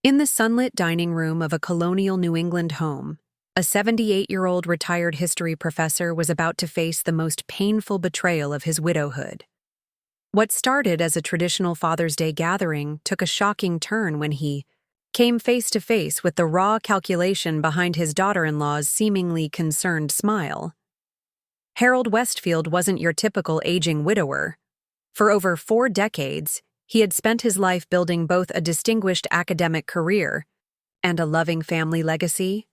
In the sunlit dining room of a colonial New England home, a 78-year-old retired history professor was about to face the most painful betrayal of his widowhood. What started as a traditional Father's Day gathering took a shocking turn when he came face to face with the raw calculation behind his daughter-in-law's seemingly concerned smile. Harold Westfield wasn't your typical aging widower. For over 4 decades, he had spent his life building both a distinguished academic career and a loving family legacy.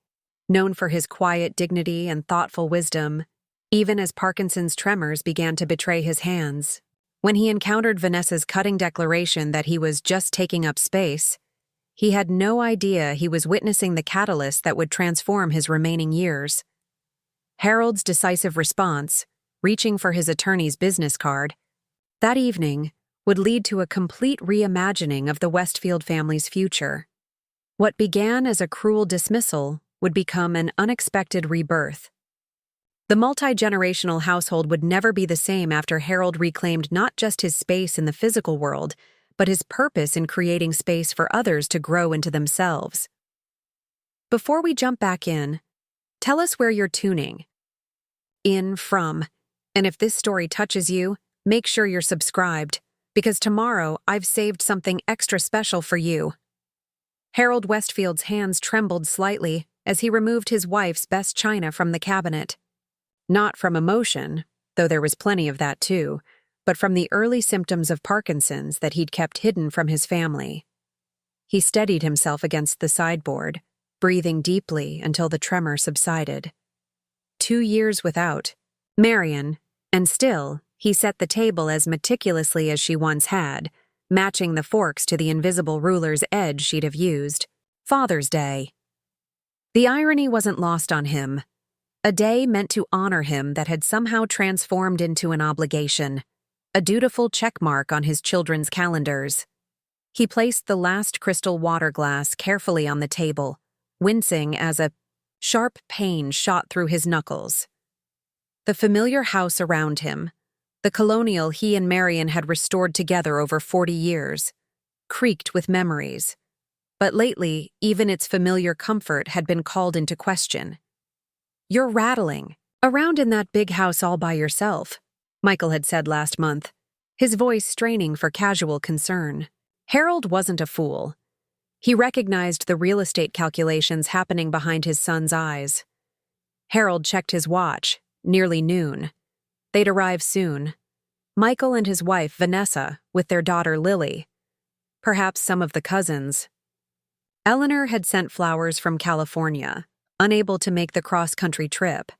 Known for his quiet dignity and thoughtful wisdom, even as Parkinson's tremors began to betray his hands. When he encountered Vanessa's cutting declaration that he was just taking up space, he had no idea he was witnessing the catalyst that would transform his remaining years. Harold's decisive response, reaching for his attorney's business card, that evening would lead to a complete reimagining of the Westfield family's future. What began as a cruel dismissal would become an unexpected rebirth. The multi-generational household would never be the same after Harold reclaimed not just his space in the physical world, but his purpose in creating space for others to grow into themselves. Before we jump back in, tell us where you're tuning in from, and if this story touches you, make sure you're subscribed, because tomorrow I've saved something extra special for you. Harold Westfield's hands trembled slightly as he removed his wife's best china from the cabinet. Not from emotion, though there was plenty of that too, but from the early symptoms of Parkinson's that he'd kept hidden from his family. He steadied himself against the sideboard, breathing deeply until the tremor subsided. 2 years without Marion, and still, he set the table as meticulously as she once had, matching the forks to the invisible ruler's edge she'd have used. Father's Day. The irony wasn't lost on him. A day meant to honor him that had somehow transformed into an obligation, a dutiful checkmark on his children's calendars. He placed the last crystal water glass carefully on the table, wincing as a sharp pain shot through his knuckles. The familiar house around him, the colonial he and Marion had restored together over 40 years, creaked with memories. But lately, even its familiar comfort had been called into question. "You're rattling around in that big house all by yourself," Michael had said last month, his voice straining for casual concern. Harold wasn't a fool. He recognized the real estate calculations happening behind his son's eyes. Harold checked his watch, nearly noon. They'd arrive soon. Michael and his wife, Vanessa, with their daughter, Lily. Perhaps some of the cousins. Eleanor had sent flowers from California, unable to make the cross-country trip.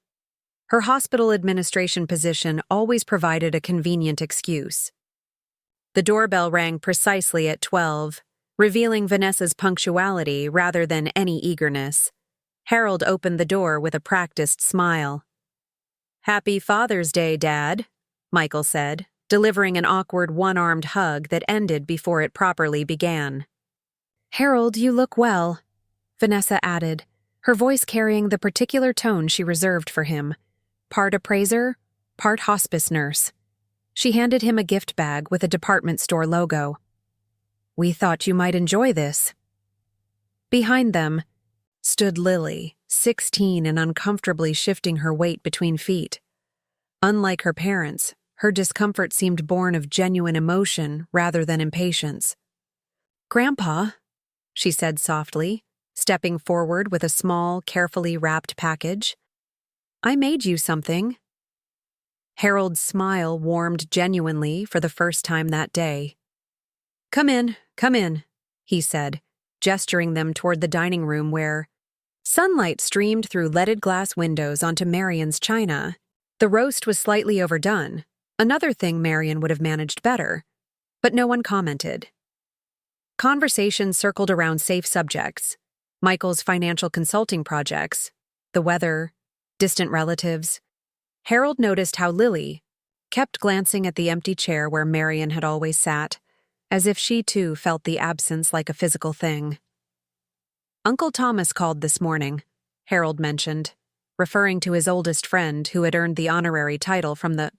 Her hospital administration position always provided a convenient excuse. The doorbell rang precisely at 12, revealing Vanessa's punctuality rather than any eagerness. Harold opened the door with a practiced smile. "Happy Father's Day, Dad," Michael said, delivering an awkward one-armed hug that ended before it properly began. "Harold, you look well," Vanessa added, her voice carrying the particular tone she reserved for him. Part appraiser, part hospice nurse. She handed him a gift bag with a department store logo. "We thought you might enjoy this." Behind them stood Lily, 16 and uncomfortably shifting her weight between feet. Unlike her parents, her discomfort seemed born of genuine emotion rather than impatience. "Grandpa," she said softly, stepping forward with a small, carefully wrapped package. "I made you something." Harold's smile warmed genuinely for the first time that day. Come in," he said, gesturing them toward the dining room where sunlight streamed through leaded glass windows onto Marion's china. The roast was slightly overdone, another thing Marion would have managed better, but no one commented. Conversation circled around safe subjects, Michael's financial consulting projects, the weather, distant relatives. Harold noticed how Lily kept glancing at the empty chair where Marion had always sat, as if she too felt the absence like a physical thing. "Uncle Thomas called this morning," Harold mentioned, referring to his oldest friend who had earned the honorary title from the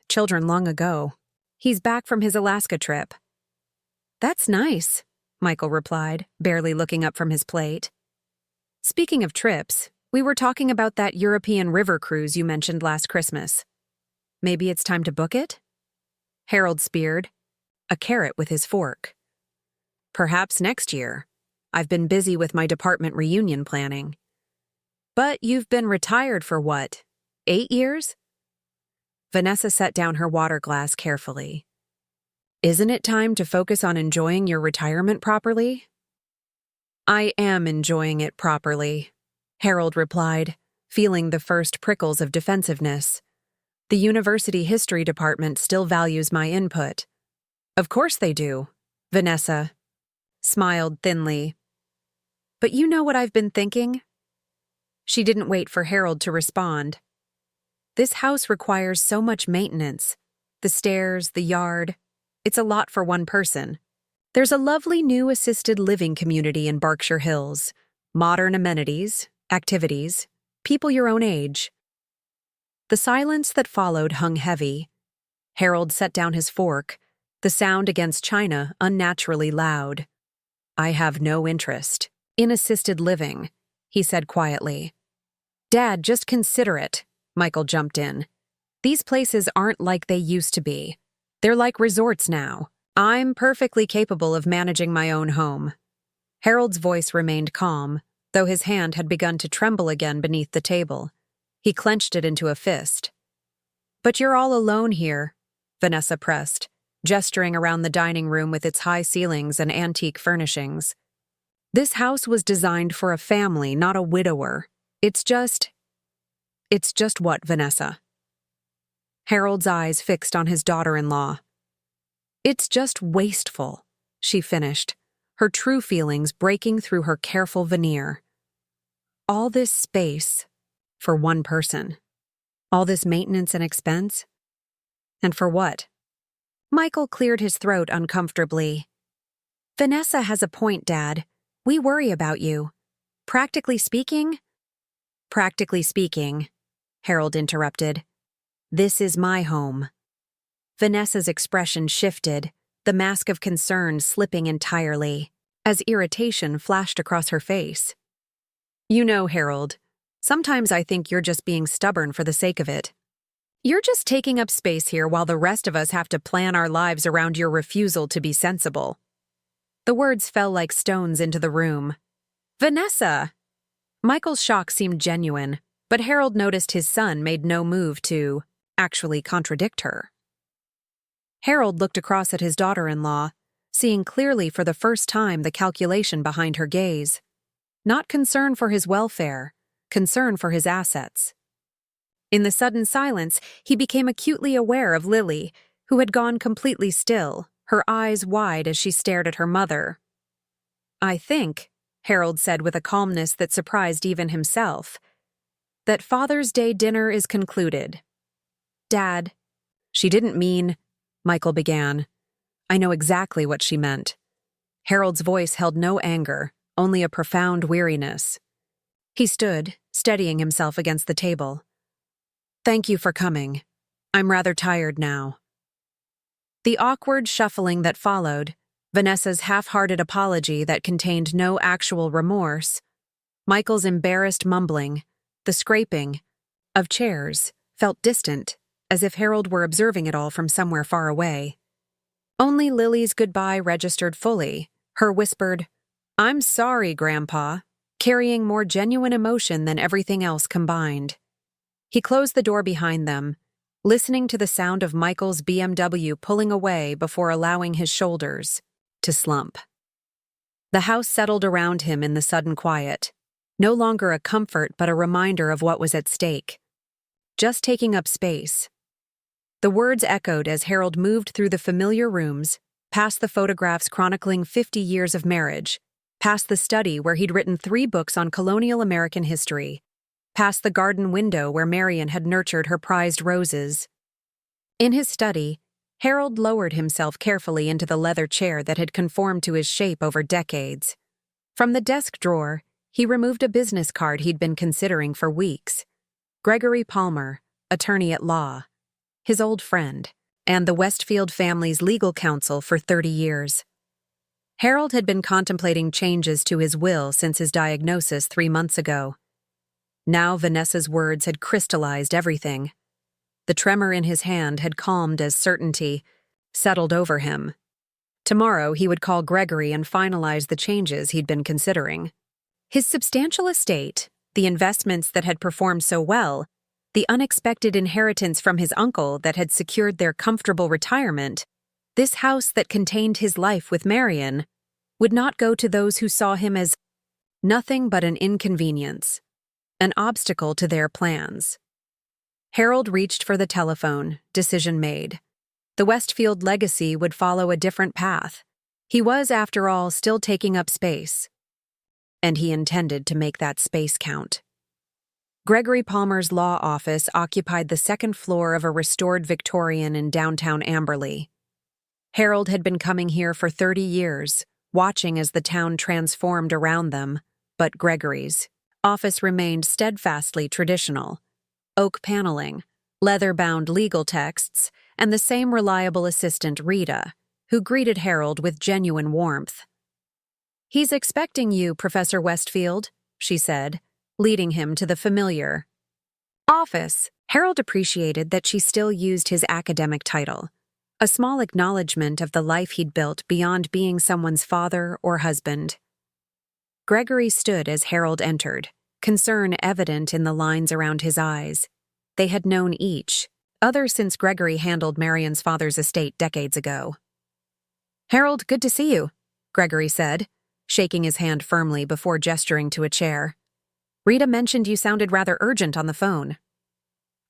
children long ago. "He's back from his Alaska trip." "That's nice," Michael replied, barely looking up from his plate. Speaking of trips, we were talking about that European river cruise you mentioned last Christmas. Maybe it's time to book it? Harold speared, a carrot with his fork. Perhaps next year. I've been busy with my department reunion planning. But you've been retired for what, 8 years? Vanessa set down her water glass carefully. Isn't it time to focus on enjoying your retirement properly? I am enjoying it properly, Harold replied, feeling the first prickles of defensiveness. The university history department still values my input. Of course they do, Vanessa smiled thinly. But you know what I've been thinking? She didn't wait for Harold to respond. This house requires so much maintenance. The stairs, the yard. It's a lot for one person. There's a lovely new assisted living community in Berkshire Hills. Modern amenities, activities, people your own age. The silence that followed hung heavy. Harold set down his fork, the sound against china unnaturally loud. I have no interest in assisted living, he said quietly. Dad, just consider it, Michael jumped in. These places aren't like they used to be. They're like resorts now. I'm perfectly capable of managing my own home. Harold's voice remained calm, though his hand had begun to tremble again beneath the table. He clenched it into a fist. But you're all alone here, Vanessa pressed, gesturing around the dining room with its high ceilings and antique furnishings. This house was designed for a family, not a widower. It's just what, Vanessa? Harold's eyes fixed on his daughter-in-law. It's just wasteful, she finished, her true feelings breaking through her careful veneer. All this space for one person. All this maintenance and expense? And for what? Michael cleared his throat uncomfortably. Vanessa has a point, Dad. We worry about you. Practically speaking, Harold interrupted. This is my home. Vanessa's expression shifted, the mask of concern slipping entirely, as irritation flashed across her face. You know, Harold, sometimes I think you're just being stubborn for the sake of it. You're just taking up space here while the rest of us have to plan our lives around your refusal to be sensible. The words fell like stones into the room. Vanessa! Michael's shock seemed genuine, but Harold noticed his son made no move to actually contradict her. Harold looked across at his daughter-in-law, seeing clearly for the first time the calculation behind her gaze. Not concern for his welfare, concern for his assets. In the sudden silence, he became acutely aware of Lily, who had gone completely still, her eyes wide as she stared at her mother. I think, Harold said with a calmness that surprised even himself, that Father's Day dinner is concluded. Dad, she didn't mean, Michael began. I know exactly what she meant. Harold's voice held no anger, only a profound weariness. He stood, steadying himself against the table. Thank you for coming. I'm rather tired now. The awkward shuffling that followed, Vanessa's half-hearted apology that contained no actual remorse, Michael's embarrassed mumbling, the scraping of chairs, felt distant, as if Harold were observing it all from somewhere far away. Only Lily's goodbye registered fully, her whispered, I'm sorry, Grandpa, carrying more genuine emotion than everything else combined. He closed the door behind them, listening to the sound of Michael's BMW pulling away before allowing his shoulders to slump. The house settled around him in the sudden quiet, no longer a comfort but a reminder of what was at stake. Just taking up space. The words echoed as Harold moved through the familiar rooms, past the photographs chronicling 50 years of marriage, past the study where he'd written 3 books on colonial American history, past the garden window where Marian had nurtured her prized roses. In his study, Harold lowered himself carefully into the leather chair that had conformed to his shape over decades. From the desk drawer, he removed a business card he'd been considering for weeks. Gregory Palmer, attorney at law, his old friend, and the Westfield family's legal counsel for 30 years. Harold had been contemplating changes to his will since his diagnosis 3 months ago. Now Vanessa's words had crystallized everything. The tremor in his hand had calmed as certainty settled over him. Tomorrow he would call Gregory and finalize the changes he'd been considering. His substantial estate, the investments that had performed so well, the unexpected inheritance from his uncle that had secured their comfortable retirement, this house that contained his life with Marion, would not go to those who saw him as nothing but an inconvenience, an obstacle to their plans. Harold reached for the telephone, decision made. The Westfield legacy would follow a different path. He was, after all, still taking up space. And he intended to make that space count. Gregory Palmer's law office occupied the second floor of a restored Victorian in downtown Amberley. Harold had been coming here for 30 years, watching as the town transformed around them, but Gregory's office remained steadfastly traditional. Oak paneling, leather-bound legal texts, and the same reliable assistant, Rita, who greeted Harold with genuine warmth. "He's expecting you, Professor Westfield," she said, leading him to the familiar office. Harold appreciated that she still used his academic title, a small acknowledgement of the life he'd built beyond being someone's father or husband. Gregory stood as Harold entered, concern evident in the lines around his eyes. They had known each other since Gregory handled Marion's father's estate decades ago. "Harold, good to see you," Gregory said, shaking his hand firmly before gesturing to a chair. "Rita mentioned you sounded rather urgent on the phone."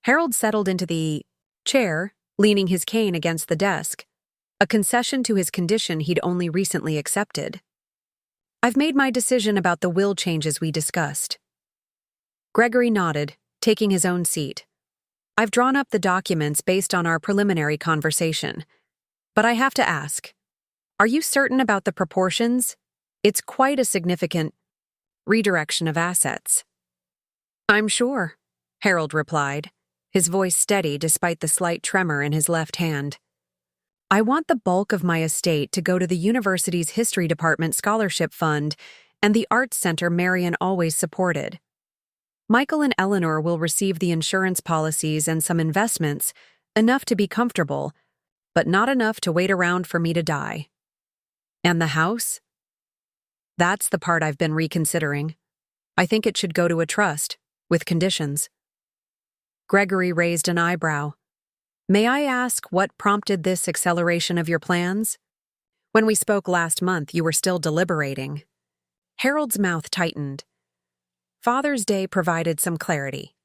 Harold settled into the chair, leaning his cane against the desk, a concession to his condition he'd only recently accepted. "I've made my decision about the will changes we discussed." Gregory nodded, taking his own seat. "I've drawn up the documents based on our preliminary conversation. But I have to ask, are you certain about the proportions? It's quite a significant redirection of assets." "I'm sure," Harold replied, his voice steady despite the slight tremor in his left hand. "I want the bulk of my estate to go to the university's history department scholarship fund and the arts center Marion always supported. Michael and Eleanor will receive the insurance policies and some investments, enough to be comfortable, but not enough to wait around for me to die. And the house? That's the part I've been reconsidering. I think it should go to a trust, with conditions." Gregory raised an eyebrow. "May I ask what prompted this acceleration of your plans? When we spoke last month, you were still deliberating." Harold's mouth tightened. Father's Day provided some clarity.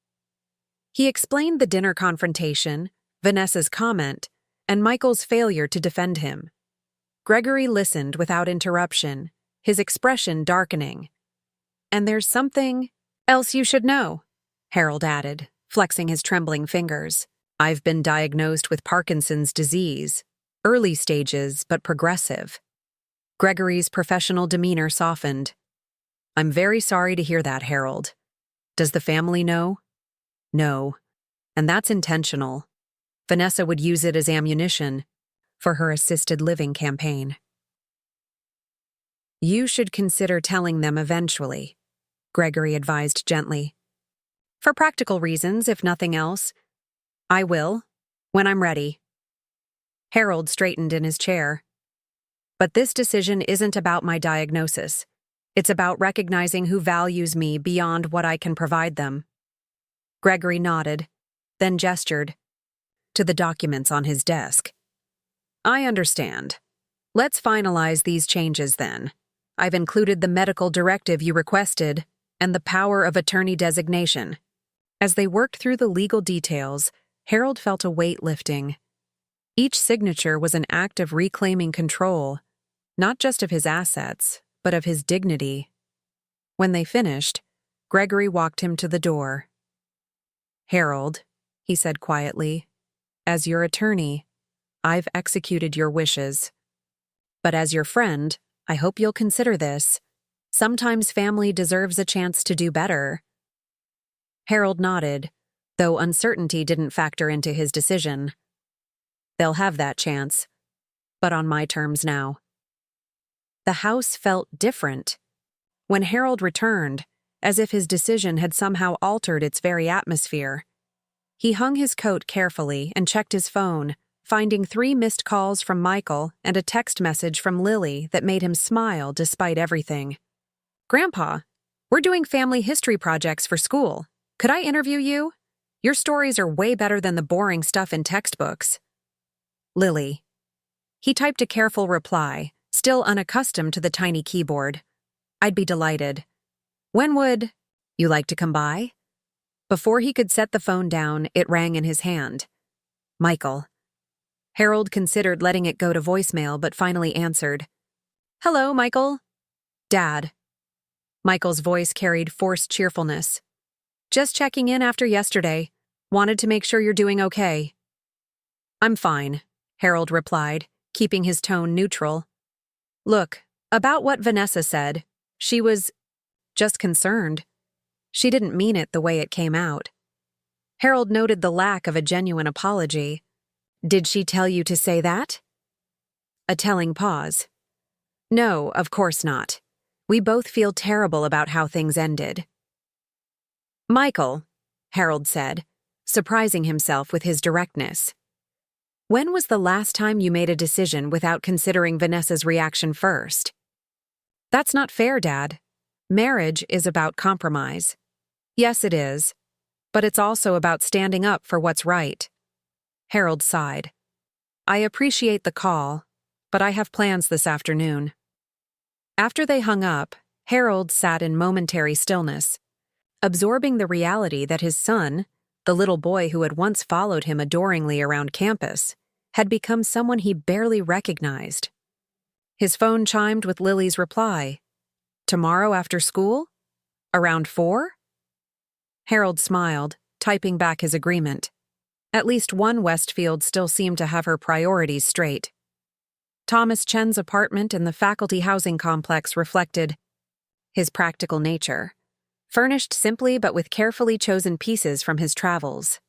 He explained the dinner confrontation, Vanessa's comment, and Michael's failure to defend him. Gregory listened without interruption, his expression darkening. "And there's something else you should know," Harold added, flexing his trembling fingers. "I've been diagnosed with Parkinson's disease, early stages but progressive." Gregory's professional demeanor softened. "I'm very sorry to hear that, Harold. Does the family know?" "No, and that's intentional. Vanessa would use it as ammunition for her assisted living campaign." "You should consider telling them eventually," Gregory advised gently. "For practical reasons, if nothing else. I will, when I'm ready." Harold straightened in his chair. "But this decision isn't about my diagnosis. It's about recognizing who values me beyond what I can provide them." Gregory nodded, then gestured to the documents on his desk. "I understand. Let's finalize these changes then. I've included the medical directive you requested and the power of attorney designation." As they worked through the legal details, Harold felt a weight lifting. Each signature was an act of reclaiming control, not just of his assets, but of his dignity. When they finished, Gregory walked him to the door. "Harold," he said quietly, "as your attorney, I've executed your wishes. But as your friend, I hope you'll consider this. Sometimes family deserves a chance to do better." Harold nodded, though uncertainty didn't factor into his decision. "They'll have that chance, but on my terms now." The house felt different. When Harold returned, as if his decision had somehow altered its very atmosphere, he hung his coat carefully and checked his phone, finding 3 missed calls from Michael and a text message from Lily that made him smile despite everything. "Grandpa, we're doing family history projects for school. Could I interview you? Your stories are way better than the boring stuff in textbooks." Lily. He typed a careful reply, still unaccustomed to the tiny keyboard. "I'd be delighted. When would you like to come by?" Before he could set the phone down, it rang in his hand. Michael. Harold considered letting it go to voicemail but finally answered. "Hello, Michael." "Dad." Michael's voice carried forced cheerfulness. "Just checking in after yesterday. Wanted to make sure you're doing okay." "I'm fine," Harold replied, keeping his tone neutral. "Look, about what Vanessa said, she was just concerned. She didn't mean it the way it came out." Harold noted the lack of a genuine apology. "Did she tell you to say that?" A telling pause. "No, of course not. We both feel terrible about how things ended." "Michael," Harold said, surprising himself with his directness. "When was the last time you made a decision without considering Vanessa's reaction first?" "That's not fair, Dad. Marriage is about compromise." "Yes, it is. But it's also about standing up for what's right." Harold sighed. "I appreciate the call, but I have plans this afternoon." After they hung up, Harold sat in momentary stillness, absorbing the reality that his son, the little boy who had once followed him adoringly around campus, had become someone he barely recognized. His phone chimed with Lily's reply. "Tomorrow after school? Around 4?" Harold smiled, typing back his agreement. At least one Westfield still seemed to have her priorities straight. Thomas Chen's apartment in the faculty housing complex reflected his practical nature, furnished simply but with carefully chosen pieces from his travels.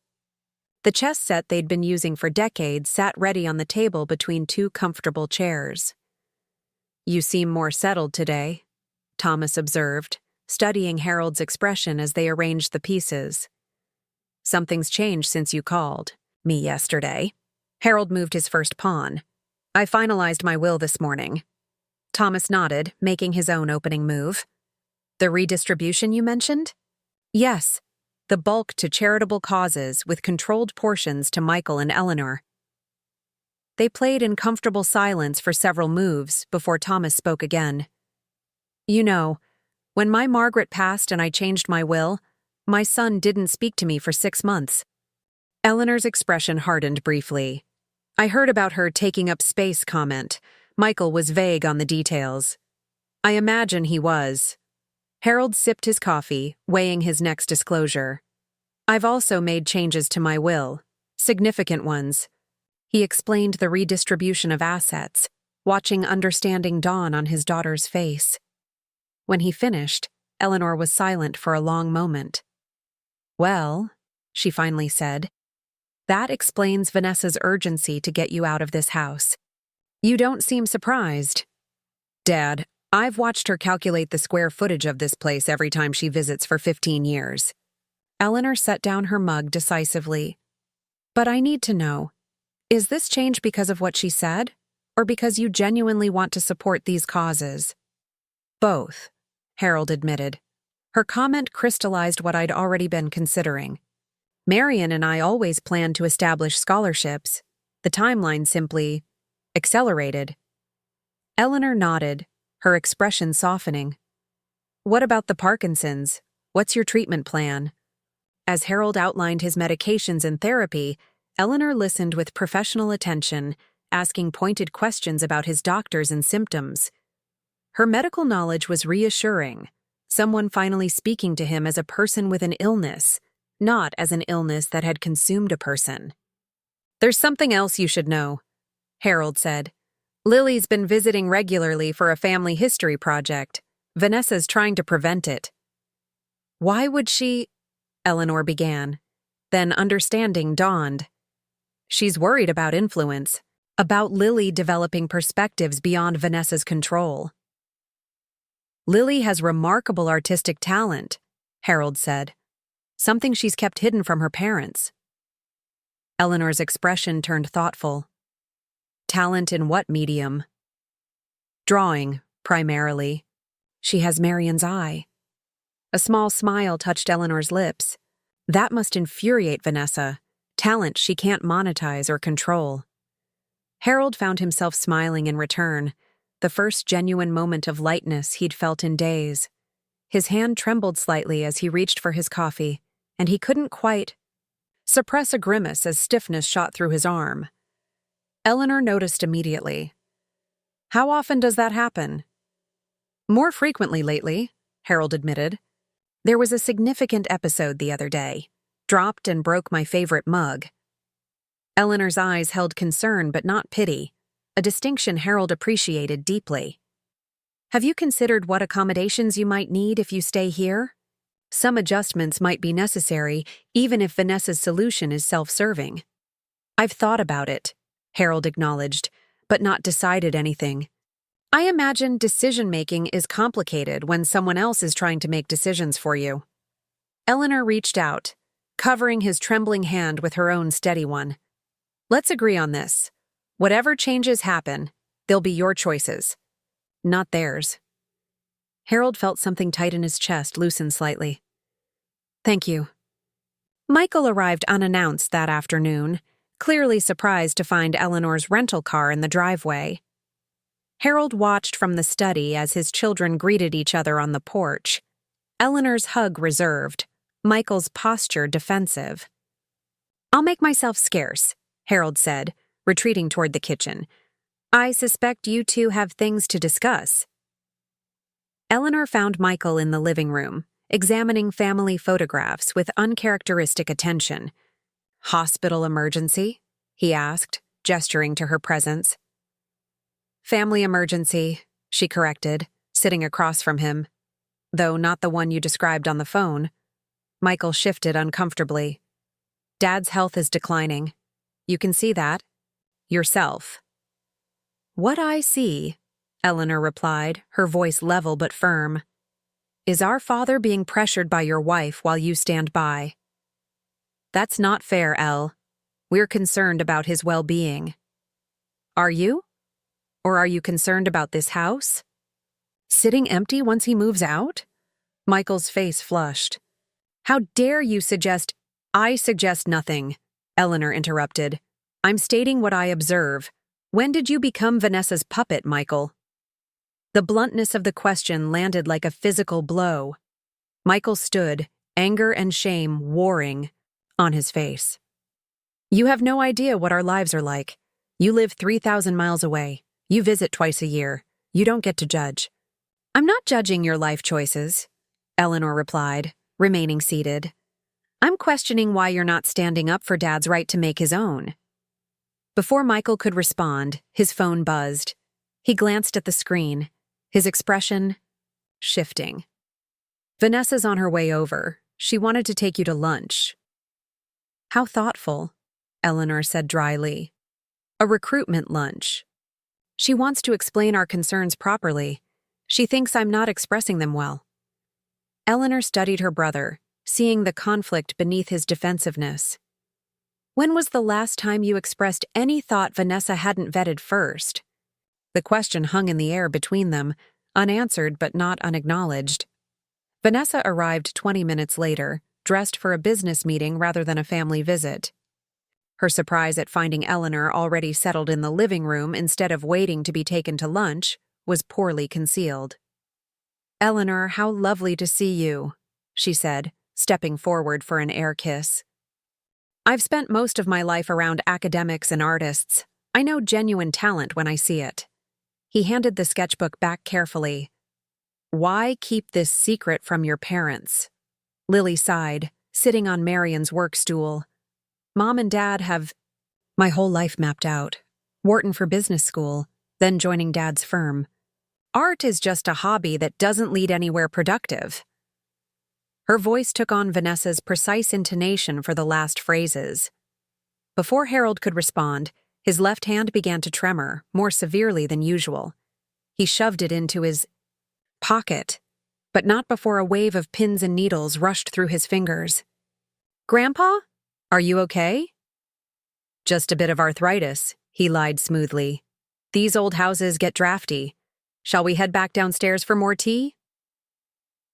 The chess set they'd been using for decades sat ready on the table between 2 comfortable chairs. "You seem more settled today," Thomas observed, studying Harold's expression as they arranged the pieces. "Something's changed since you called me yesterday." Harold moved his first pawn. "I finalized my will this morning." Thomas nodded, making his own opening move. "The redistribution you mentioned?" "Yes, the bulk to charitable causes with controlled portions to Michael and Eleanor." They played in comfortable silence for several moves before Thomas spoke again. "You know, when my Margaret passed and I changed my will, my son didn't speak to me for 6 months." Eleanor's expression hardened briefly. "I heard about her taking up space comment. Michael was vague on the details." "I imagine he was." Harold sipped his coffee, weighing his next disclosure. "I've also made changes to my will, significant ones." He explained the redistribution of assets, watching understanding dawn on his daughter's face. When he finished, Eleanor was silent for a long moment. "Well," she finally said, "that explains Vanessa's urgency to get you out of this house. You don't seem surprised." "Dad, I've watched her calculate the square footage of this place every time she visits for 15 years. Eleanor set down her mug decisively. "But I need to know, is this change because of what she said, or because you genuinely want to support these causes?" "Both," Harold admitted. Her comment crystallized what I'd already been considering. Marion and I always planned to establish scholarships. The timeline simply accelerated. Eleanor nodded, her expression softening. "What about the Parkinsons? What's your treatment plan?" As Harold outlined his medications and therapy, Eleanor listened with professional attention, asking pointed questions about his doctors and symptoms. Her medical knowledge was reassuring, someone finally speaking to him as a person with an illness, not as an illness that had consumed a person. "There's something else you should know," Harold said. "Lily's been visiting regularly for a family history project. Vanessa's trying to prevent it." "Why would she?" Eleanor began. Then understanding dawned. "She's worried about influence, about Lily developing perspectives beyond Vanessa's control." Lily has remarkable artistic talent, Harold said. Something she's kept hidden from her parents. Eleanor's expression turned thoughtful. Talent in what medium? Drawing, primarily. She has Marian's eye. A small smile touched Eleanor's lips. That must infuriate Vanessa. Talent she can't monetize or control. Harold found himself smiling in return, the first genuine moment of lightness he'd felt in days. His hand trembled slightly as he reached for his coffee, and he couldn't quite suppress a grimace as stiffness shot through his arm. Eleanor noticed immediately. How often does that happen? More frequently lately, Harold admitted. There was a significant episode the other day. Dropped and broke my favorite mug. Eleanor's eyes held concern but not pity, a distinction Harold appreciated deeply. Have you considered what accommodations you might need if you stay here? Some adjustments might be necessary, even if Vanessa's solution is self-serving. I've thought about it, Harold acknowledged, but not decided anything. I imagine decision-making is complicated when someone else is trying to make decisions for you. Eleanor reached out, covering his trembling hand with her own steady one. Let's agree on this. Whatever changes happen, they'll be your choices, not theirs. Harold felt something tight in his chest loosen slightly. Thank you. Michael arrived unannounced that afternoon, clearly surprised to find Eleanor's rental car in the driveway. Harold watched from the study as his children greeted each other on the porch. Eleanor's hug reserved, Michael's posture defensive. I'll make myself scarce, Harold said, retreating toward the kitchen. I suspect you two have things to discuss. Eleanor found Michael in the living room, examining family photographs with uncharacteristic attention. Hospital emergency? He asked, gesturing to her presence. Family emergency, she corrected, sitting across from him. Though not the one you described on the phone. Michael shifted uncomfortably. Dad's health is declining. You can see that. Yourself. What I see, Eleanor replied, her voice level but firm, is our father being pressured by your wife while you stand by. That's not fair, Elle. We're concerned about his well-being. Are you? Or are you concerned about this house? Sitting empty once he moves out? Michael's face flushed. How dare you suggest— I suggest nothing, Eleanor interrupted. I'm stating what I observe. When did you become Vanessa's puppet, Michael? The bluntness of the question landed like a physical blow. Michael stood, anger and shame warring on his face. You have no idea what our lives are like. You live 3,000 miles away. You visit twice a year. You don't get to judge. I'm not judging your life choices, Eleanor replied, remaining seated. I'm questioning why you're not standing up for Dad's right to make his own. Before Michael could respond, his phone buzzed. He glanced at the screen, his expression shifting. Vanessa's on her way over. She wanted to take you to lunch. How thoughtful, Eleanor said dryly. A recruitment lunch. She wants to explain our concerns properly. She thinks I'm not expressing them well. Eleanor studied her brother, seeing the conflict beneath his defensiveness. When was the last time you expressed any thought Vanessa hadn't vetted first? The question hung in the air between them, unanswered but not unacknowledged. Vanessa arrived 20 minutes later, dressed for a business meeting rather than a family visit. Her surprise at finding Eleanor already settled in the living room instead of waiting to be taken to lunch was poorly concealed. Eleanor, how lovely to see you, she said, stepping forward for an air kiss. I've spent most of my life around academics and artists. I know genuine talent when I see it. He handed the sketchbook back carefully. Why keep this secret from your parents? Lily sighed, sitting on Marian's work stool. Mom and Dad have my whole life mapped out. Wharton for business school, then joining Dad's firm. Art is just a hobby that doesn't lead anywhere productive. Her voice took on Vanessa's precise intonation for the last phrases. Before Harold could respond, his left hand began to tremor, more severely than usual. He shoved it into his pocket, but not before a wave of pins and needles rushed through his fingers. "Grandpa? Are you okay?" "Just a bit of arthritis," he lied smoothly. "These old houses get drafty. Shall we head back downstairs for more tea?"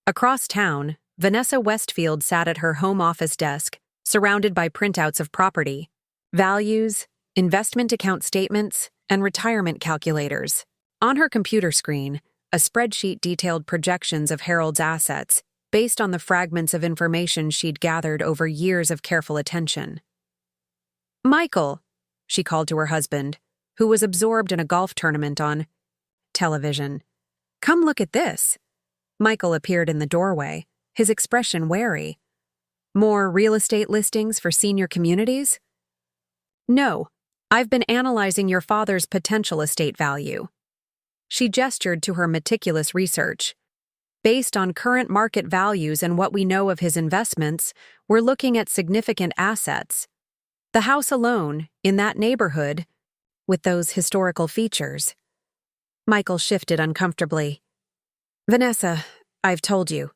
Across town, Vanessa Westfield sat at her home office desk, surrounded by printouts of property, values, investment account statements, and retirement calculators. On her computer screen, a spreadsheet detailed projections of Harold's assets based on the fragments of information she'd gathered over years of careful attention. "Michael," she called to her husband, who was absorbed in a golf tournament on television. "Come look at this." Michael appeared in the doorway, his expression wary. "More real estate listings for senior communities?" "No, I've been analyzing your father's potential estate value." She gestured to her meticulous research. "Based on current market values and what we know of his investments, we're looking at significant assets. The house alone, in that neighborhood, with those historical features." Michael shifted uncomfortably. "Vanessa, I've told you.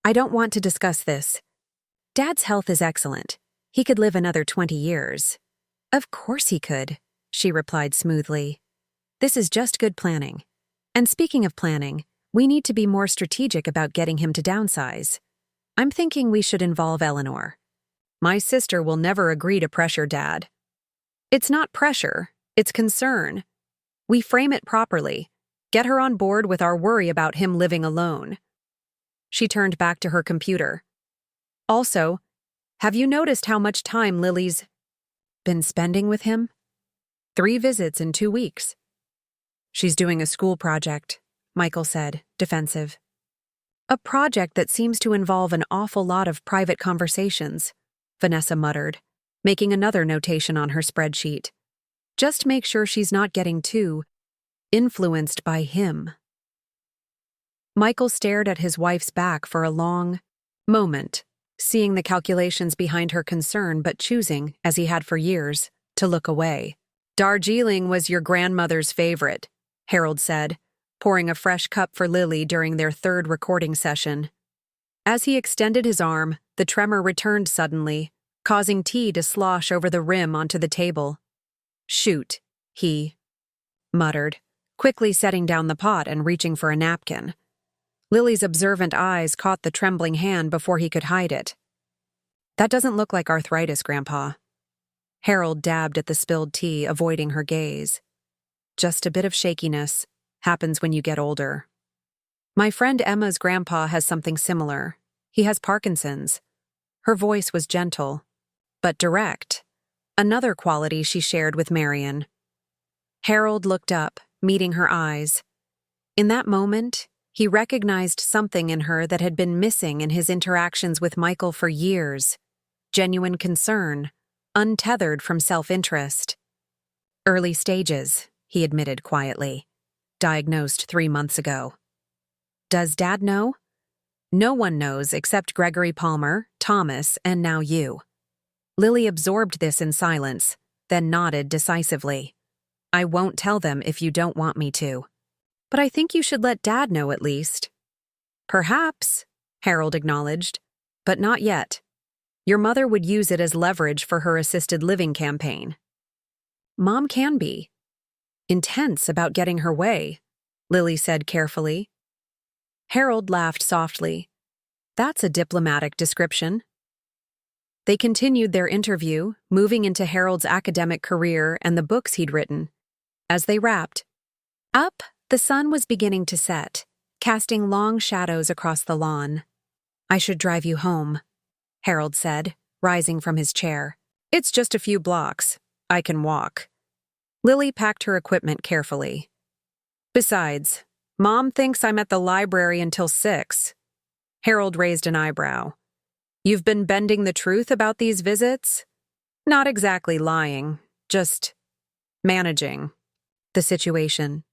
I don't want to discuss this. Dad's health is excellent. He could live another 20 years. "Of course he could," she replied smoothly. "This is just good planning. And speaking of planning, we need to be more strategic about getting him to downsize. I'm thinking we should involve Eleanor. My sister will never agree to pressure Dad." "It's not pressure, it's concern. We frame it properly. Get her on board with our worry about him living alone." She turned back to her computer. "Also, have you noticed how much time Lily's been spending with him? 3 visits in 2 weeks. "She's doing a school project," Michael said, defensive. "A project that seems to involve an awful lot of private conversations," Vanessa muttered, making another notation on her spreadsheet. "Just make sure she's not getting too influenced by him." Michael stared at his wife's back for a long moment, seeing the calculations behind her concern but choosing, as he had for years, to look away. "Darjeeling was your grandmother's favorite," Harold said, pouring a fresh cup for Lily during their 3rd recording session. As he extended his arm, the tremor returned suddenly, causing tea to slosh over the rim onto the table. "Shoot," he muttered, quickly setting down the pot and reaching for a napkin. Lily's observant eyes caught the trembling hand before he could hide it. "That doesn't look like arthritis, Grandpa." Harold dabbed at the spilled tea, avoiding her gaze. "Just a bit of shakiness. Happens when you get older. My friend Emma's grandpa has something similar. He has Parkinson's." Her voice was gentle, but direct, another quality she shared with Marion. Harold looked up, meeting her eyes. In that moment, he recognized something in her that had been missing in his interactions with Michael for years. Genuine concern, untethered from self-interest. "Early stages," he admitted quietly. "Diagnosed 3 months ago." "Does Dad know?" "No one knows except Gregory Palmer, Thomas, and now you." Lily absorbed this in silence, then nodded decisively. "I won't tell them if you don't want me to. But I think you should let Dad know at least." "Perhaps," Harold acknowledged, "but not yet. Your mother would use it as leverage for her assisted living campaign." "Mom can be intense about getting her way," Lily said carefully. Harold laughed softly. "That's a diplomatic description." They continued their interview, moving into Harold's academic career and the books he'd written. As they wrapped up, the sun was beginning to set, casting long shadows across the lawn. "I should drive you home," Harold said, rising from his chair. "It's just a few blocks. I can walk." Lily packed her equipment carefully. "Besides, Mom thinks I'm at the library until 6. Harold raised an eyebrow. "You've been bending the truth about these visits?" "Not exactly lying, just managing the situation."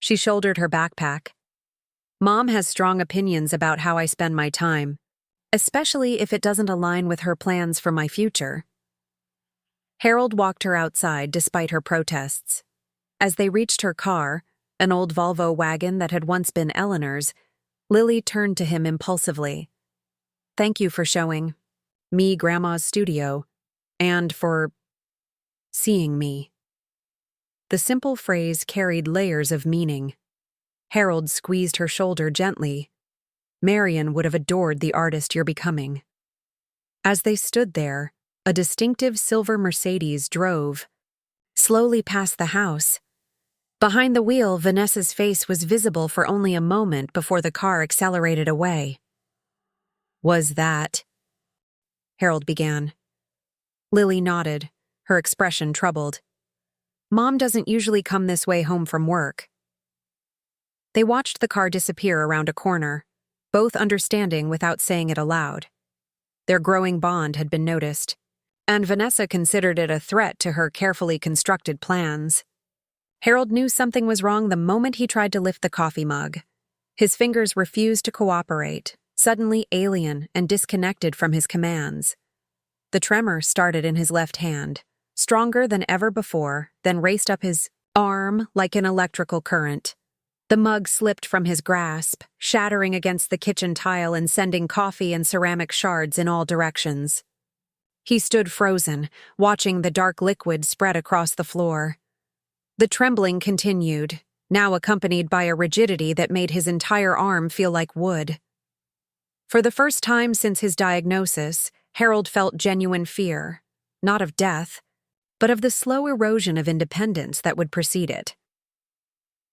She shouldered her backpack. "Mom has strong opinions about how I spend my time, especially if it doesn't align with her plans for my future." Harold walked her outside despite her protests. As they reached her car, an old Volvo wagon that had once been Eleanor's, Lily turned to him impulsively. "Thank you for showing me Grandma's studio, and for seeing me." The simple phrase carried layers of meaning. Harold squeezed her shoulder gently. "Marion would have adored the artist you're becoming." As they stood there, a distinctive silver Mercedes drove slowly past the house. Behind the wheel, Vanessa's face was visible for only a moment before the car accelerated away. "Was that?" Harold began. Lily nodded, her expression troubled. "Mom doesn't usually come this way home from work." They watched the car disappear around a corner, both understanding without saying it aloud. Their growing bond had been noticed, and Vanessa considered it a threat to her carefully constructed plans. Harold knew something was wrong the moment he tried to lift the coffee mug. His fingers refused to cooperate, suddenly alien and disconnected from his commands. The tremor started in his left hand, stronger than ever before, then raced up his arm like an electrical current. The mug slipped from his grasp, shattering against the kitchen tile and sending coffee and ceramic shards in all directions. He stood frozen, watching the dark liquid spread across the floor. The trembling continued, now accompanied by a rigidity that made his entire arm feel like wood. For the first time since his diagnosis, Harold felt genuine fear, not of death, but of the slow erosion of independence that would precede it.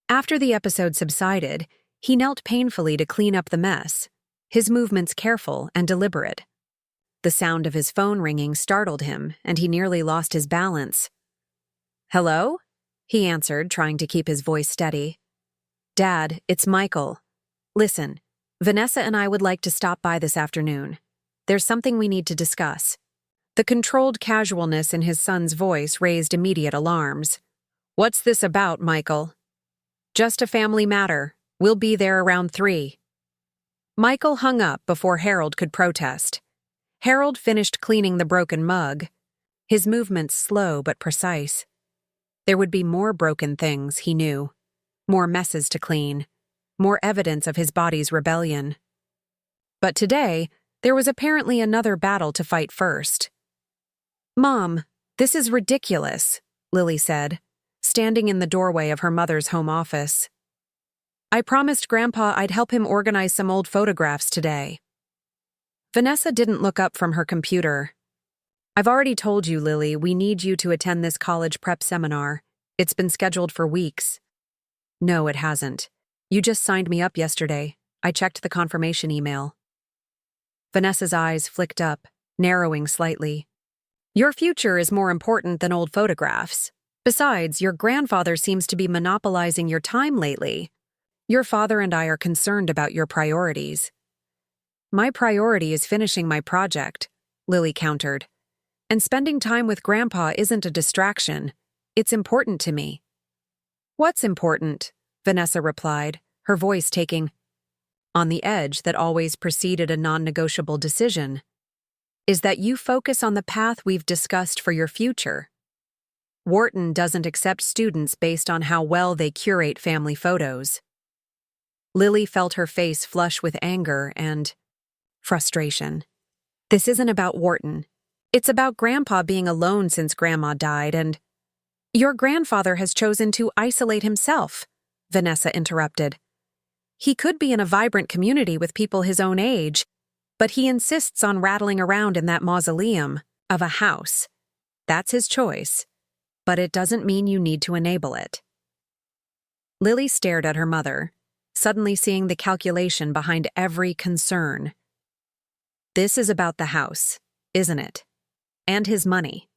After the episode subsided, he knelt painfully to clean up the mess, his movements careful and deliberate. The sound of his phone ringing startled him, and he nearly lost his balance. "Hello?" he answered, trying to keep his voice steady. "Dad, it's Michael. Listen, Vanessa and I would like to stop by this afternoon. There's something we need to discuss." The controlled casualness in his son's voice raised immediate alarms. "What's this about, Michael?" "Just a family matter. We'll be there around 3. Michael hung up before Harold could protest. Harold finished cleaning the broken mug, his movements slow but precise. There would be more broken things, he knew. More messes to clean. More evidence of his body's rebellion. But today, there was apparently another battle to fight first. "Mom, this is ridiculous," Lily said, standing in the doorway of her mother's home office. "I promised Grandpa I'd help him organize some old photographs today." Vanessa didn't look up from her computer. "I've already told you, Lily, we need you to attend this college prep seminar. It's been scheduled for weeks." "No, it hasn't. You just signed me up yesterday. I checked the confirmation email." Vanessa's eyes flicked up, narrowing slightly. "Your future is more important than old photographs. Besides, your grandfather seems to be monopolizing your time lately. Your father and I are concerned about your priorities." "My priority is finishing my project," Lily countered. "And spending time with Grandpa isn't a distraction. It's important to me." "What's important?" Vanessa replied, her voice taking on the edge that always preceded a non-negotiable decision. "Is that you focus on the path we've discussed for your future. Wharton doesn't accept students based on how well they curate family photos." Lily felt her face flush with anger and frustration. "This isn't about Wharton. It's about Grandpa being alone since Grandma died, and your grandfather has chosen to isolate himself," Vanessa interrupted. "He could be in a vibrant community with people his own age, but he insists on rattling around in that mausoleum of a house. That's his choice, but it doesn't mean you need to enable it." Lily stared at her mother, suddenly seeing the calculation behind every concern. "This is about the house, isn't it? And his money."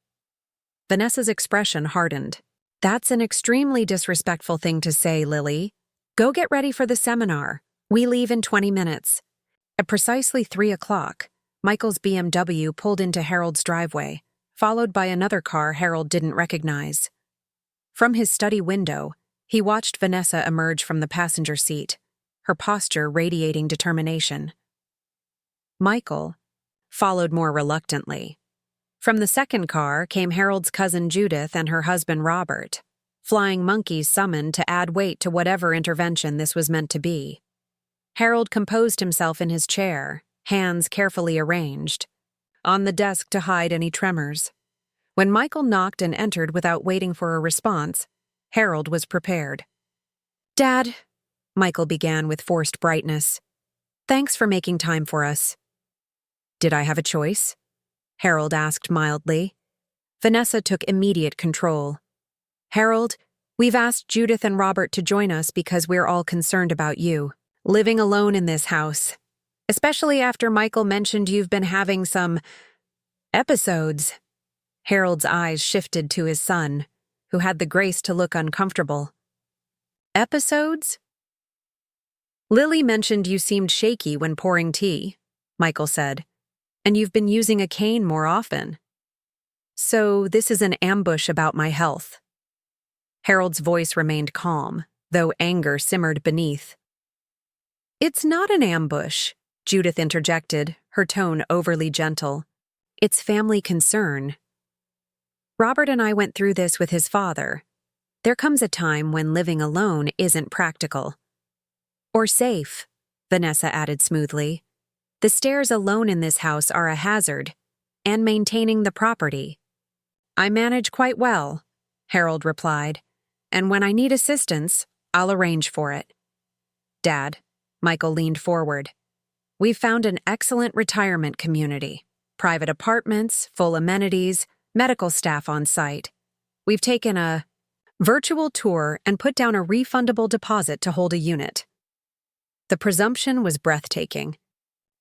Vanessa's expression hardened. "That's an extremely disrespectful thing to say, Lily. Go get ready for the seminar. We leave in 20 minutes. At precisely 3 o'clock, Michael's BMW pulled into Harold's driveway, followed by another car Harold didn't recognize. From his study window, he watched Vanessa emerge from the passenger seat, her posture radiating determination. Michael followed more reluctantly. From the second car came Harold's cousin Judith and her husband Robert, flying monkeys summoned to add weight to whatever intervention this was meant to be. Harold composed himself in his chair, hands carefully arranged, on the desk to hide any tremors. When Michael knocked and entered without waiting for a response, Harold was prepared. "Dad," Michael began with forced brightness, "thanks for making time for us." "Did I have a choice?" Harold asked mildly. Vanessa took immediate control. "Harold, we've asked Judith and Robert to join us because we're all concerned about you, living alone in this house, especially after Michael mentioned you've been having some episodes." Harold's eyes shifted to his son, who had the grace to look uncomfortable. "Episodes?" "Lily mentioned you seemed shaky when pouring tea," Michael said, "and you've been using a cane more often. So this is an ambush about my health." Harold's voice remained calm, though anger simmered beneath. "It's not an ambush," Judith interjected, her tone overly gentle. "It's family concern. Robert and I went through this with his father. There comes a time when living alone isn't practical. Or safe," Vanessa added smoothly. "The stairs alone in this house are a hazard, and maintaining the property." "I manage quite well," Harold replied, "and when I need assistance, I'll arrange for it." "Dad," Michael leaned forward, "we've found an excellent retirement community. Private apartments, full amenities, medical staff on site. We've taken a virtual tour and put down a refundable deposit to hold a unit." The presumption was breathtaking.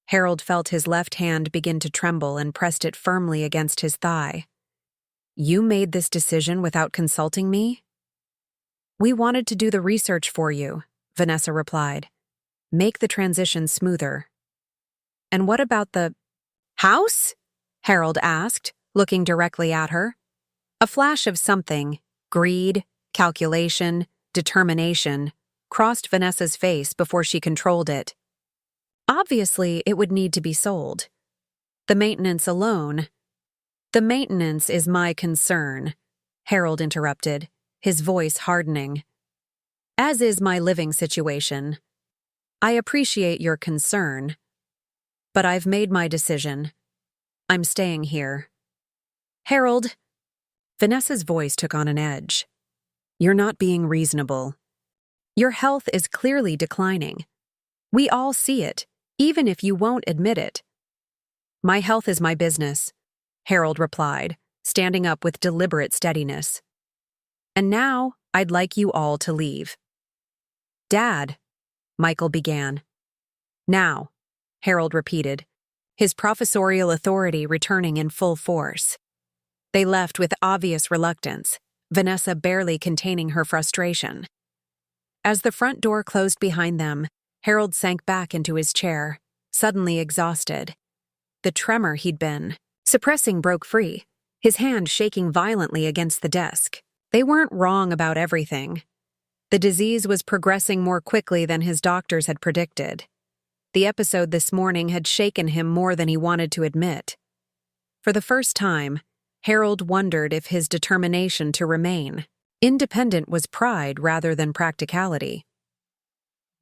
Harold felt his left hand begin to tremble and pressed it firmly against his thigh. "You made this decision without consulting me?" "We wanted to do the research for you," Vanessa replied. "Make the transition smoother." "And what about the house?" Harold asked, looking directly at her. A flash of something, greed, calculation, determination, crossed Vanessa's face before she controlled it. "Obviously, it would need to be sold. The maintenance alone—" "The maintenance is my concern," Harold interrupted, his voice hardening. "As is my living situation. I appreciate your concern, but I've made my decision. I'm staying here." "Harold," Vanessa's voice took on an edge. "You're not being reasonable. Your health is clearly declining. We all see it, even if you won't admit it." "My health is my business," Harold replied, standing up with deliberate steadiness. "And now, I'd like you all to leave." "Dad," Michael began. "Now," Harold repeated, his professorial authority returning in full force. They left with obvious reluctance, Vanessa barely containing her frustration. As the front door closed behind them, Harold sank back into his chair, suddenly exhausted. The tremor he'd been suppressing broke free, his hand shaking violently against the desk. They weren't wrong about everything. The disease was progressing more quickly than his doctors had predicted. The episode this morning had shaken him more than he wanted to admit. For the first time, Harold wondered if his determination to remain independent was pride rather than practicality.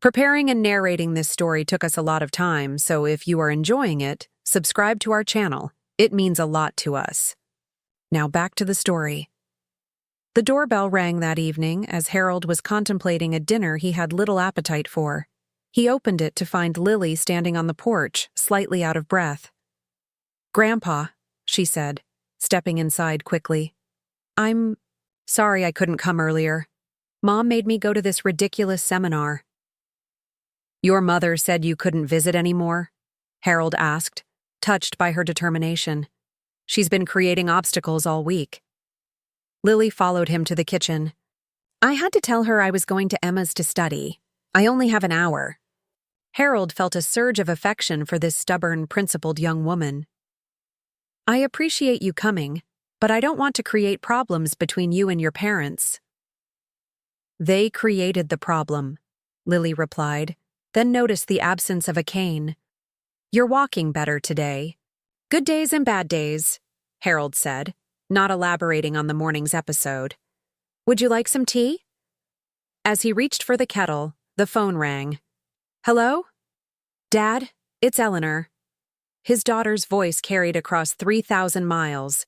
Preparing and narrating this story took us a lot of time, so if you are enjoying it, subscribe to our channel. It means a lot to us. Now back to the story. The doorbell rang that evening as Harold was contemplating a dinner he had little appetite for. He opened it to find Lily standing on the porch, slightly out of breath. "Grandpa," she said, stepping inside quickly. "I'm sorry I couldn't come earlier. Mom made me go to this ridiculous seminar." "Your mother said you couldn't visit anymore?" Harold asked, touched by her determination. "She's been creating obstacles all week." Lily followed him to the kitchen. "I had to tell her I was going to Emma's to study. I only have an hour." Harold felt a surge of affection for this stubborn, principled young woman. "I appreciate you coming, but I don't want to create problems between you and your parents." "They created the problem," Lily replied, then noticed the absence of a cane. "You're walking better today." "Good days and bad days," Harold said, not elaborating on the morning's episode. Would you like some tea? As he reached for the kettle, the phone rang. Hello? Dad, it's Eleanor. His daughter's voice carried across 3,000 miles,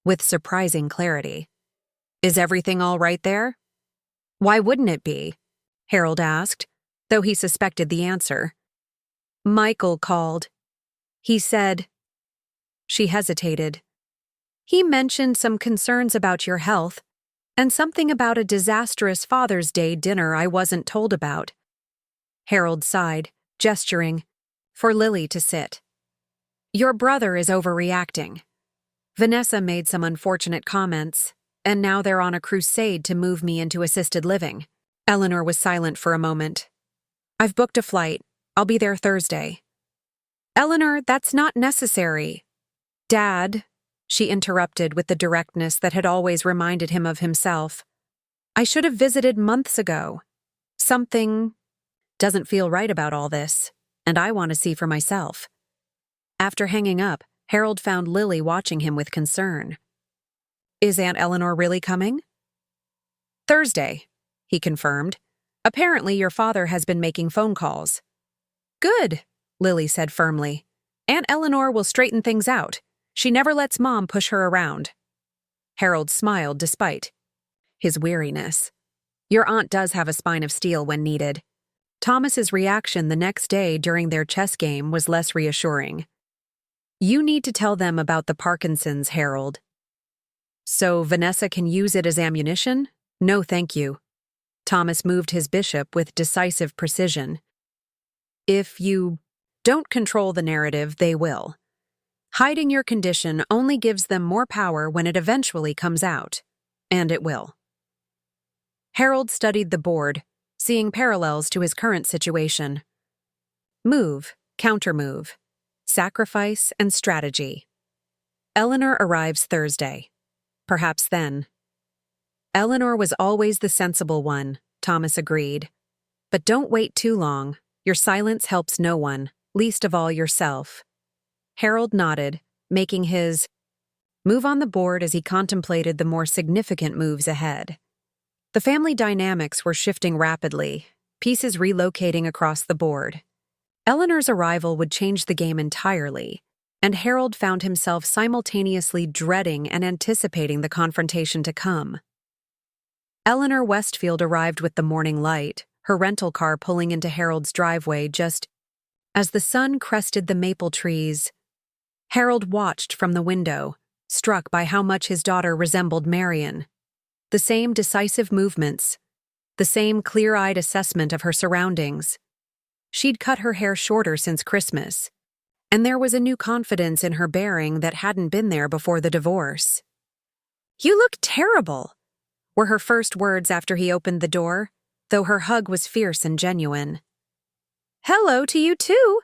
with surprising clarity. Is everything all right there? Why wouldn't it be? Harold asked, though he suspected the answer. Michael called. He said. She hesitated. He mentioned some concerns about your health, and something about a disastrous Father's Day dinner I wasn't told about. Harold sighed, gesturing for Lily to sit. Your brother is overreacting. Vanessa made some unfortunate comments, and now they're on a crusade to move me into assisted living. Eleanor was silent for a moment. I've booked a flight. I'll be there Thursday. Eleanor, that's not necessary. Dad, she interrupted with the directness that had always reminded him of himself. I should have visited months ago. Something doesn't feel right about all this, and I want to see for myself. After hanging up, Harold found Lily watching him with concern. Is Aunt Eleanor really coming? Thursday, he confirmed. Apparently your father has been making phone calls. Good, Lily said firmly. Aunt Eleanor will straighten things out. She never lets Mom push her around. Harold smiled despite his weariness. Your aunt does have a spine of steel when needed. Thomas's reaction the next day during their chess game was less reassuring. You need to tell them about the Parkinsons, Harold. So Vanessa can use it as ammunition? No, thank you. Thomas moved his bishop with decisive precision. If you don't control the narrative, they will. Hiding your condition only gives them more power when it eventually comes out. And it will. Harold studied the board, seeing parallels to his current situation. Move, countermove. Sacrifice and strategy. Eleanor arrives Thursday. Perhaps then. Eleanor was always the sensible one, Thomas agreed. But don't wait too long. Your silence helps no one, least of all yourself. Harold nodded, making his move on the board as he contemplated the more significant moves ahead. The family dynamics were shifting rapidly, pieces relocating across the board. Eleanor's arrival would change the game entirely, and Harold found himself simultaneously dreading and anticipating the confrontation to come. Eleanor Westfield arrived with the morning light, her rental car pulling into Harold's driveway just as the sun crested the maple trees. Harold watched from the window, struck by how much his daughter resembled Marion. The same decisive movements, the same clear-eyed assessment of her surroundings. She'd cut her hair shorter since Christmas, and there was a new confidence in her bearing that hadn't been there before the divorce. You look terrible, were her first words after he opened the door, though her hug was fierce and genuine. Hello to you too,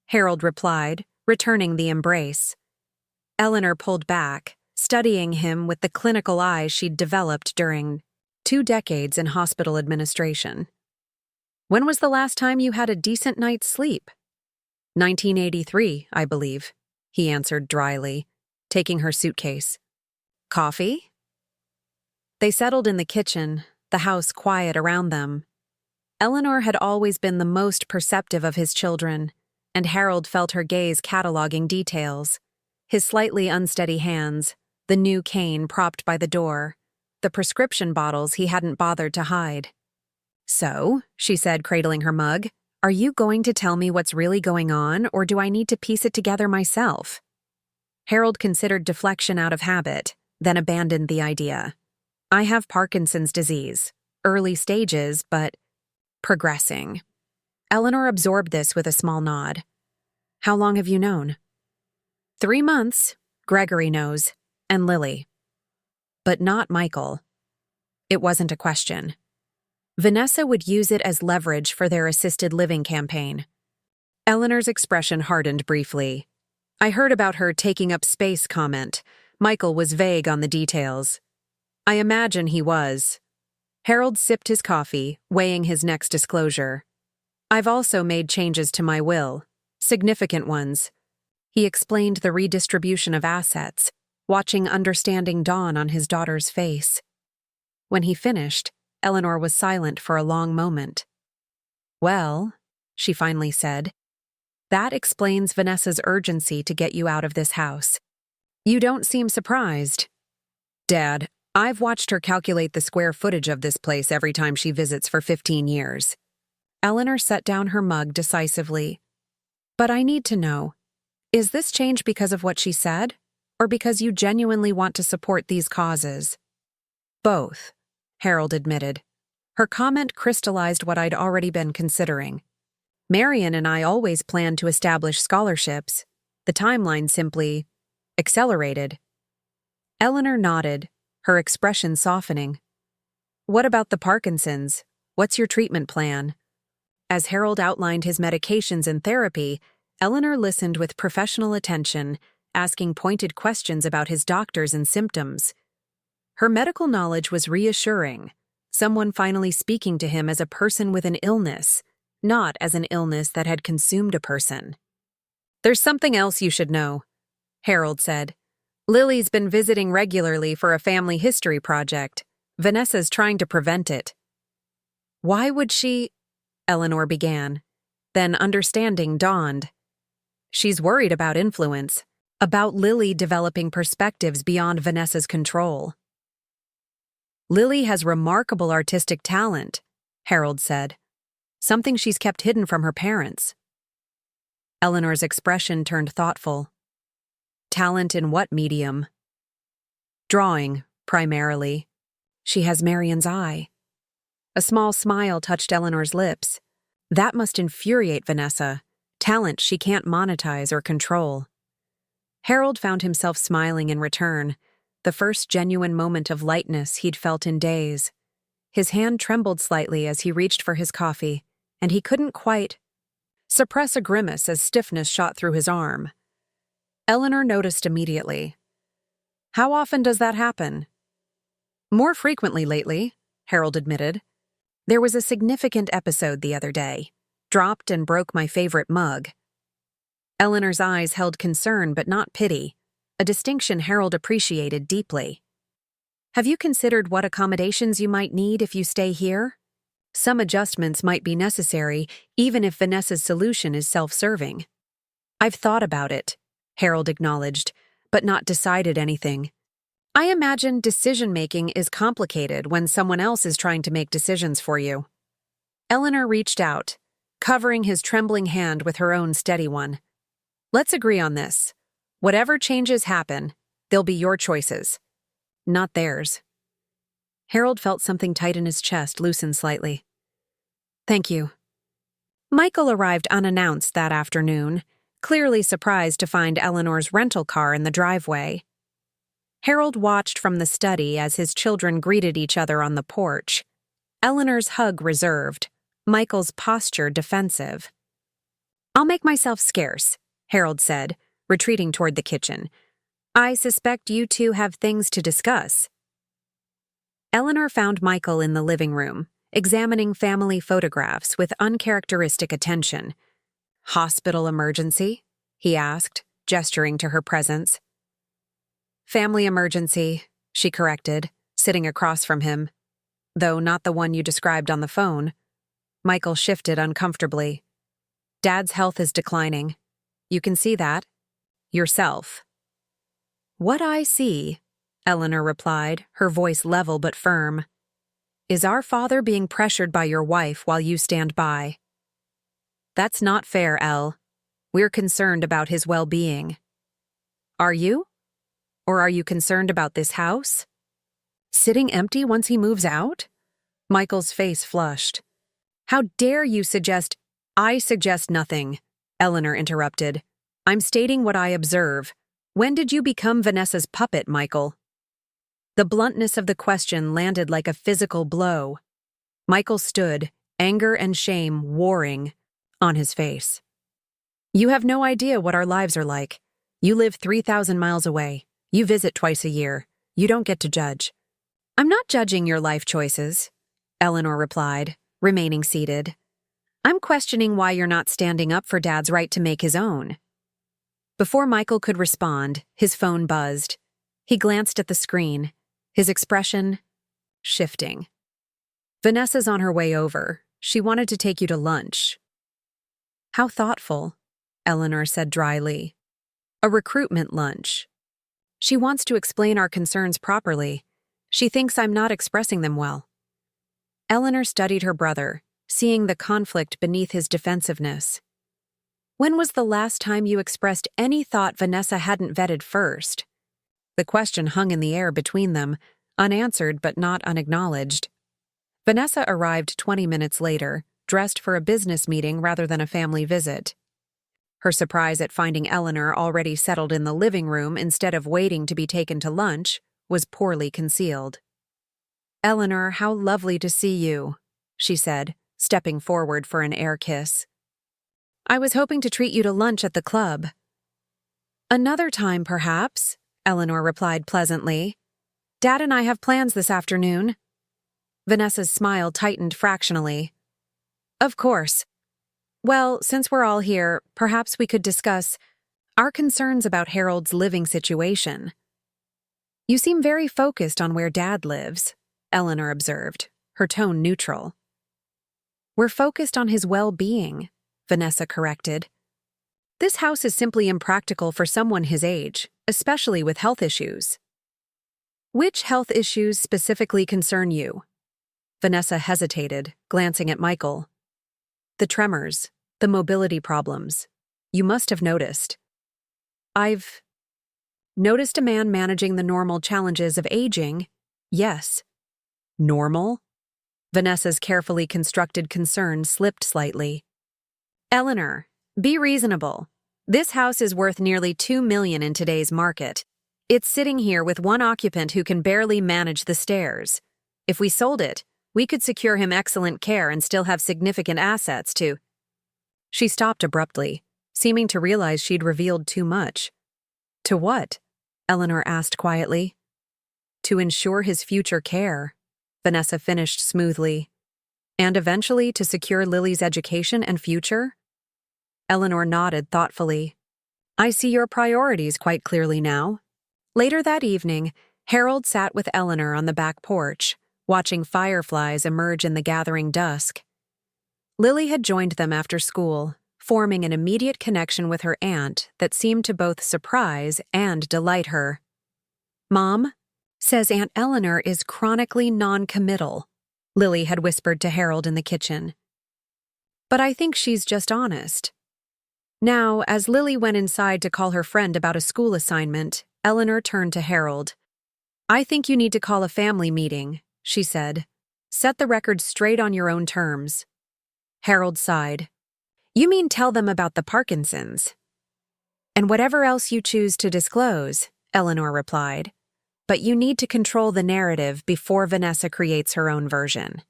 Harold replied, returning the embrace. Eleanor pulled back, studying him with the clinical eyes she'd developed during 2 decades in hospital administration. When was the last time you had a decent night's sleep? 1983, I believe, he answered dryly, taking her suitcase. Coffee? They settled in the kitchen, the house quiet around them. Eleanor had always been the most perceptive of his children, and Harold felt her gaze cataloging details. His slightly unsteady hands, the new cane propped by the door, the prescription bottles he hadn't bothered to hide. So, she said, cradling her mug, are you going to tell me what's really going on, or do I need to piece it together myself? Harold considered deflection out of habit, then abandoned the idea. I have Parkinson's disease. Early stages, but progressing. Eleanor absorbed this with a small nod. How long have you known? 3 months, Gregory knows, and Lily. But not Michael. It wasn't a question. Vanessa would use it as leverage for their assisted living campaign. Eleanor's expression hardened briefly. I heard about her taking up space comment. Michael was vague on the details. I imagine he was. Harold sipped his coffee, weighing his next disclosure. I've also made changes to my will. Significant ones. He explained the redistribution of assets, watching understanding dawn on his daughter's face. When he finished, Eleanor was silent for a long moment. "Well," she finally said, "that explains Vanessa's urgency to get you out of this house. You don't seem surprised." "Dad, I've watched her calculate the square footage of this place every time she visits for 15 years. Eleanor set down her mug decisively. "But I need to know, is this change because of what she said, or because you genuinely want to support these causes?" "Both," Harold admitted. Her comment crystallized what I'd already been considering. Marion and I always planned to establish scholarships. The timeline simply accelerated. Eleanor nodded, her expression softening. "What about the Parkinsons? What's your treatment plan?" As Harold outlined his medications and therapy, Eleanor listened with professional attention, asking pointed questions about his doctors and symptoms. Her medical knowledge was reassuring, someone finally speaking to him as a person with an illness, not as an illness that had consumed a person. "There's something else you should know," Harold said. "Lily's been visiting regularly for a family history project. Vanessa's trying to prevent it." "Why would she?" Eleanor began. Then understanding dawned. "She's worried about influence, about Lily developing perspectives beyond Vanessa's control." "Lily has remarkable artistic talent," Harold said. "Something she's kept hidden from her parents." Eleanor's expression turned thoughtful. "Talent in what medium?" "Drawing, primarily. She has Marion's eye." A small smile touched Eleanor's lips. That must infuriate Vanessa, talent she can't monetize or control. Harold found himself smiling in return, the first genuine moment of lightness he'd felt in days. His hand trembled slightly as he reached for his coffee, and he couldn't quite suppress a grimace as stiffness shot through his arm. Eleanor noticed immediately. "How often does that happen?" "More frequently lately," Harold admitted. "There was a significant episode the other day. Dropped and broke my favorite mug." Eleanor's eyes held concern but not pity, a distinction Harold appreciated deeply. "Have you considered what accommodations you might need if you stay here? Some adjustments might be necessary, even if Vanessa's solution is self-serving." "I've thought about it," Harold acknowledged, but not decided anything. "I imagine decision-making is complicated when someone else is trying to make decisions for you." Eleanor reached out, covering his trembling hand with her own steady one. "Let's agree on this. Whatever changes happen, they'll be your choices, not theirs." Harold felt something tight in his chest loosen slightly. "Thank you." Michael arrived unannounced that afternoon, clearly surprised to find Eleanor's rental car in the driveway. Harold watched from the study as his children greeted each other on the porch. Eleanor's hug reserved, Michael's posture defensive. "I'll make myself scarce," Harold said, retreating toward the kitchen. "I suspect you two have things to discuss." Eleanor found Michael in the living room, examining family photographs with uncharacteristic attention. "Hospital emergency?" he asked, gesturing to her presence. "Family emergency," she corrected, sitting across from him. "Though not the one you described on the phone." Michael shifted uncomfortably. "Dad's health is declining. You can see that. Yourself." "What I see," Eleanor replied, her voice level but firm, "is our father being pressured by your wife while you stand by." "That's not fair, Elle. We're concerned about his well-being." "Are you? Or are you concerned about this house? Sitting empty once he moves out?" Michael's face flushed. "How dare you suggest—" "I suggest nothing," Eleanor interrupted. "I'm stating what I observe. When did you become Vanessa's puppet, Michael?" The bluntness of the question landed like a physical blow. Michael stood, anger and shame warring on his face. "You have no idea what our lives are like. You live 3,000 miles away. You visit twice a year. You don't get to judge." "I'm not judging your life choices," Eleanor replied, remaining seated. "I'm questioning why you're not standing up for Dad's right to make his own." Before Michael could respond, his phone buzzed. He glanced at the screen, his expression shifting. Vanessa's on her way over. She wanted to take you to lunch. How thoughtful, Eleanor said dryly. A recruitment lunch. She wants to explain our concerns properly. She thinks I'm not expressing them well. Eleanor studied her brother, seeing the conflict beneath his defensiveness. When was the last time you expressed any thought Vanessa hadn't vetted first? The question hung in the air between them, unanswered but not unacknowledged. Vanessa arrived 20 minutes later, dressed for a business meeting rather than a family visit. Her surprise at finding Eleanor already settled in the living room instead of waiting to be taken to lunch was poorly concealed. "Eleanor, how lovely to see you," she said, stepping forward for an air kiss. "I was hoping to treat you to lunch at the club." "Another time, perhaps," Eleanor replied pleasantly. "Dad and I have plans this afternoon." Vanessa's smile tightened fractionally. "Of course. Well, since we're all here, perhaps we could discuss our concerns about Harold's living situation." "You seem very focused on where Dad lives," Eleanor observed, her tone neutral. "We're focused on his well-being," Vanessa corrected. "This house is simply impractical for someone his age, especially with health issues." "Which health issues specifically concern you?" Vanessa hesitated, glancing at Michael. "The tremors, the mobility problems. You must have noticed." "I've noticed a man managing the normal challenges of aging, yes." "Normal?" Vanessa's carefully constructed concern slipped slightly. "Eleanor, be reasonable. This house is worth nearly $2 million in today's market. It's sitting here with one occupant who can barely manage the stairs. If we sold it, we could secure him excellent care and still have significant assets to—" She stopped abruptly, seeming to realize she'd revealed too much. "To what?" Eleanor asked quietly. "To ensure his future care," Vanessa finished smoothly. "And eventually to secure Lily's education and future?" Eleanor nodded thoughtfully. "I see your priorities quite clearly now." Later that evening, Harold sat with Eleanor on the back porch, watching fireflies emerge in the gathering dusk. Lily had joined them after school, forming an immediate connection with her aunt that seemed to both surprise and delight her. "Mom says Aunt Eleanor is chronically non-committal," Lily had whispered to Harold in the kitchen. "But I think she's just honest." Now, as Lily went inside to call her friend about a school assignment, Eleanor turned to Harold. "I think you need to call a family meeting," she said. "Set the record straight on your own terms." Harold sighed. "You mean tell them about the Parkinsons?" "And whatever else you choose to disclose," Eleanor replied. "But you need to control the narrative before Vanessa creates her own version."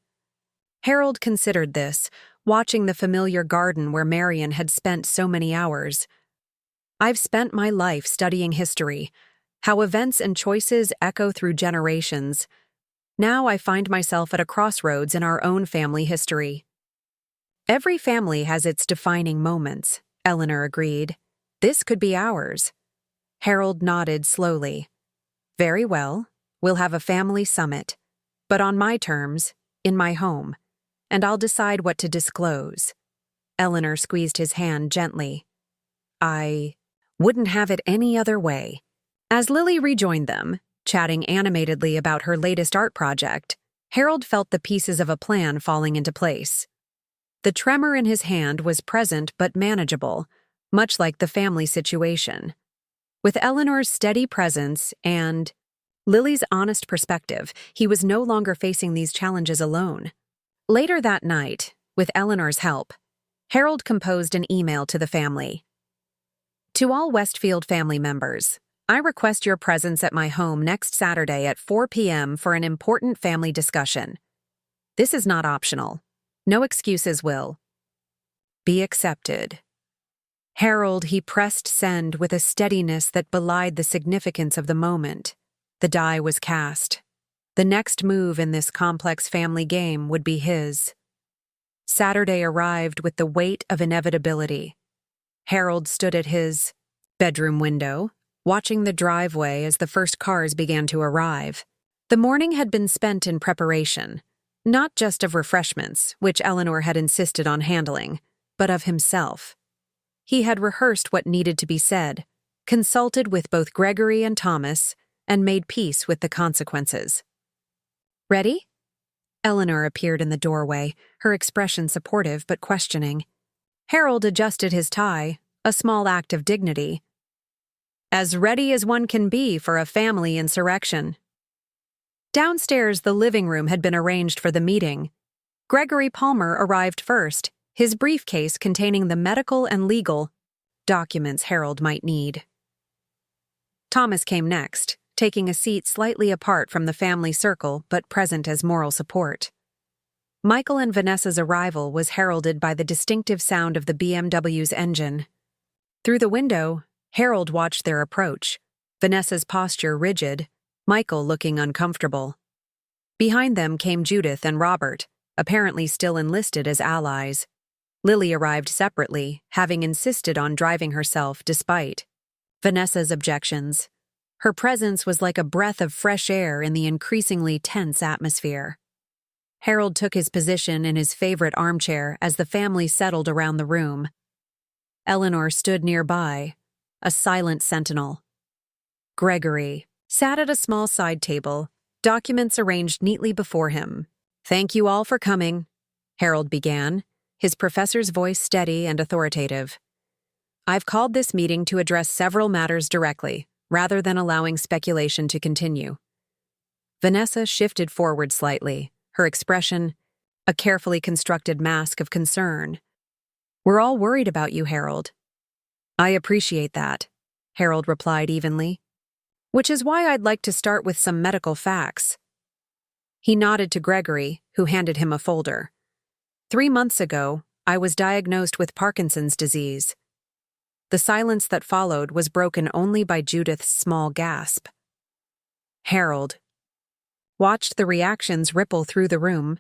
Harold considered this, watching the familiar garden where Marion had spent so many hours. "I've spent my life studying history, how events and choices echo through generations. Now I find myself at a crossroads in our own family history." "Every family has its defining moments," Eleanor agreed. "This could be ours." Harold nodded slowly. "Very well, we'll have a family summit, but on my terms, in my home, and I'll decide what to disclose." Eleanor squeezed his hand gently. "I wouldn't have it any other way." As Lily rejoined them, chatting animatedly about her latest art project, Harold felt the pieces of a plan falling into place. The tremor in his hand was present but manageable, much like the family situation. With Eleanor's steady presence and Lily's honest perspective, he was no longer facing these challenges alone. Later that night, with Eleanor's help, Harold composed an email to the family. "To all Westfield family members, I request your presence at my home next Saturday at 4 p.m. for an important family discussion. This is not optional. No excuses will be accepted." Harold, he pressed send with a steadiness that belied the significance of the moment. The die was cast. The next move in this complex family game would be his. Saturday arrived with the weight of inevitability. Harold stood at his bedroom window, watching the driveway as the first cars began to arrive. The morning had been spent in preparation, not just of refreshments, which Eleanor had insisted on handling, but of himself. He had rehearsed what needed to be said, consulted with both Gregory and Thomas, and made peace with the consequences. "Ready?" Eleanor appeared in the doorway, her expression supportive but questioning. Harold adjusted his tie, a small act of dignity. "As ready as one can be for a family insurrection." Downstairs, the living room had been arranged for the meeting. Gregory Palmer arrived first, his briefcase containing the medical and legal documents Harold might need. Thomas came next, taking a seat slightly apart from the family circle but present as moral support. Michael and Vanessa's arrival was heralded by the distinctive sound of the BMW's engine. Through the window, Harold watched their approach, Vanessa's posture rigid, Michael looking uncomfortable. Behind them came Judith and Robert, apparently still enlisted as allies. Lily arrived separately, having insisted on driving herself despite Vanessa's objections. Her presence was like a breath of fresh air in the increasingly tense atmosphere. Harold took his position in his favorite armchair as the family settled around the room. Eleanor stood nearby, a silent sentinel. Gregory sat at a small side table, documents arranged neatly before him. "Thank you all for coming," Harold began, his professor's voice steady and authoritative. "I've called this meeting to address several matters directly, rather than allowing speculation to continue." Vanessa shifted forward slightly, her expression a carefully constructed mask of concern. "We're all worried about you, Harold." "I appreciate that," Harold replied evenly. "Which is why I'd like to start with some medical facts." He nodded to Gregory, who handed him a folder. 3 months ago, I was diagnosed with Parkinson's disease." The silence that followed was broken only by Judith's small gasp. Harold watched the reactions ripple through the room.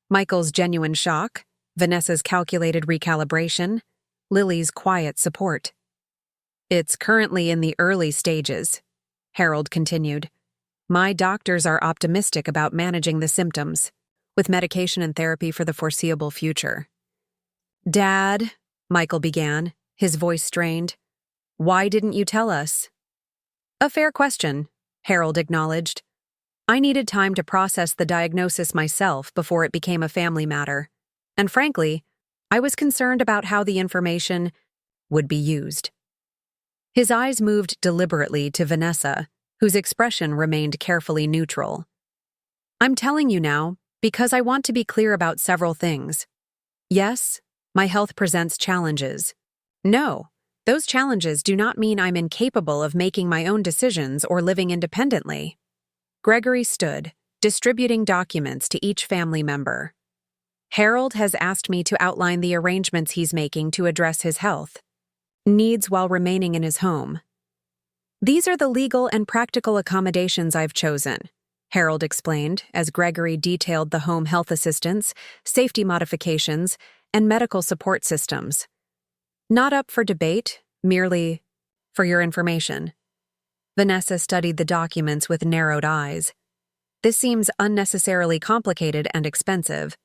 Michael's genuine shock, Vanessa's calculated recalibration, Lily's quiet support. "It's currently in the early stages," Harold continued. "My doctors are optimistic about managing the symptoms, with medication and therapy for the foreseeable future." "Dad," Michael began, his voice strained, "why didn't you tell us?" "A fair question," Harold acknowledged. "I needed time to process the diagnosis myself before it became a family matter. And frankly, I was concerned about how the information would be used." His eyes moved deliberately to Vanessa, whose expression remained carefully neutral. "I'm telling you now because I want to be clear about several things. Yes, my health presents challenges. No, those challenges do not mean I'm incapable of making my own decisions or living independently." Gregory stood, distributing documents to each family member. "Harold has asked me to outline the arrangements he's making to address his health needs while remaining in his home. These are the legal and practical accommodations I've chosen," Harold explained as Gregory detailed the home health assistance, safety modifications, and medical support systems. "Not up for debate, merely for your information." Vanessa studied the documents with narrowed eyes. "This seems unnecessarily complicated and expensive.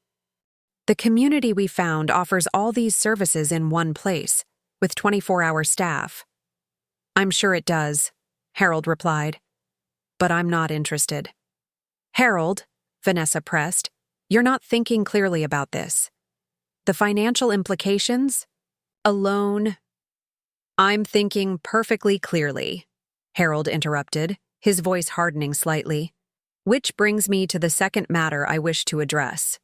The community we found offers all these services in one place, with 24-hour staff." "I'm sure it does," Harold replied. "But I'm not interested." "Harold," Vanessa pressed, "you're not thinking clearly about this. The financial implications? Alone?" "I'm thinking perfectly clearly," Harold interrupted, his voice hardening slightly. "Which brings me to the second matter I wish to address."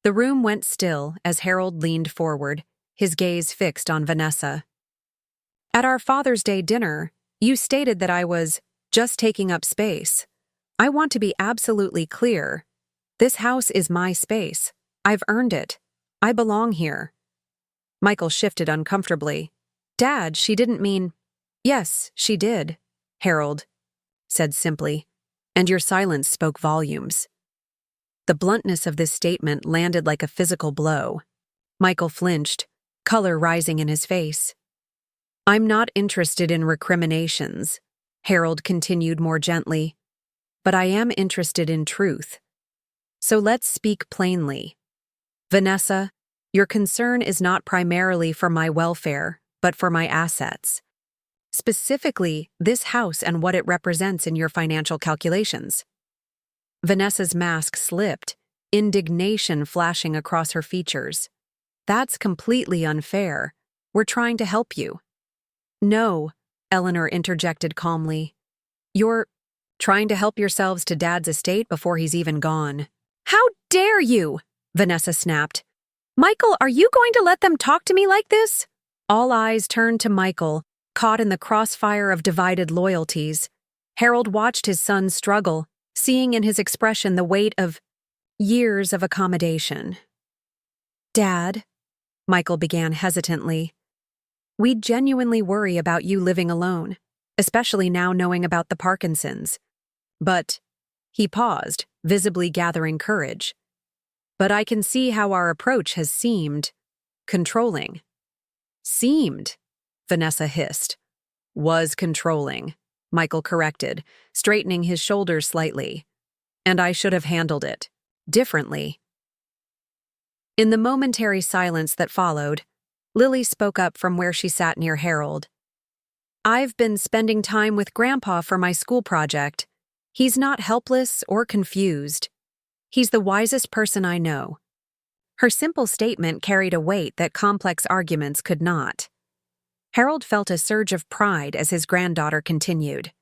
The room went still as Harold leaned forward, his gaze fixed on Vanessa. "At our Father's Day dinner, you stated that I was just taking up space. I want to be absolutely clear. This house is my space. I've earned it. I belong here." Michael shifted uncomfortably. "Dad, she didn't mean—" "Yes, she did," Harold said simply, "and your silence spoke volumes." The bluntness of this statement landed like a physical blow. Michael flinched, color rising in his face. "I'm not interested in recriminations," Harold continued more gently. but I am interested in truth. So let's speak plainly. Vanessa, your concern is not primarily for my welfare, but for my assets. Specifically, this house and what it represents in your financial calculations. Vanessa's mask slipped, indignation flashing across her features. That's completely unfair. We're trying to help you. No, Eleanor interjected calmly. You're trying to help yourselves to Dad's estate before he's even gone. How dare you? Vanessa snapped. Michael, are you going to let them talk to me like this? All eyes turned to Michael, caught in the crossfire of divided loyalties. Harold watched his son struggle, seeing in his expression the weight of years of accommodation. Dad, Michael began hesitantly, we genuinely worry about you living alone, especially now knowing about the Parkinsons. But, he paused, visibly gathering courage. But I can see how our approach has seemed controlling. Seemed, Vanessa hissed. Was controlling, Michael corrected, straightening his shoulders slightly. And I should have handled it differently. In the momentary silence that followed, Lily spoke up from where she sat near Harold. I've been spending time with Grandpa for my school project. He's not helpless or confused. He's the wisest person I know. Her simple statement carried a weight that complex arguments could not. Harold felt a surge of pride as his granddaughter continued.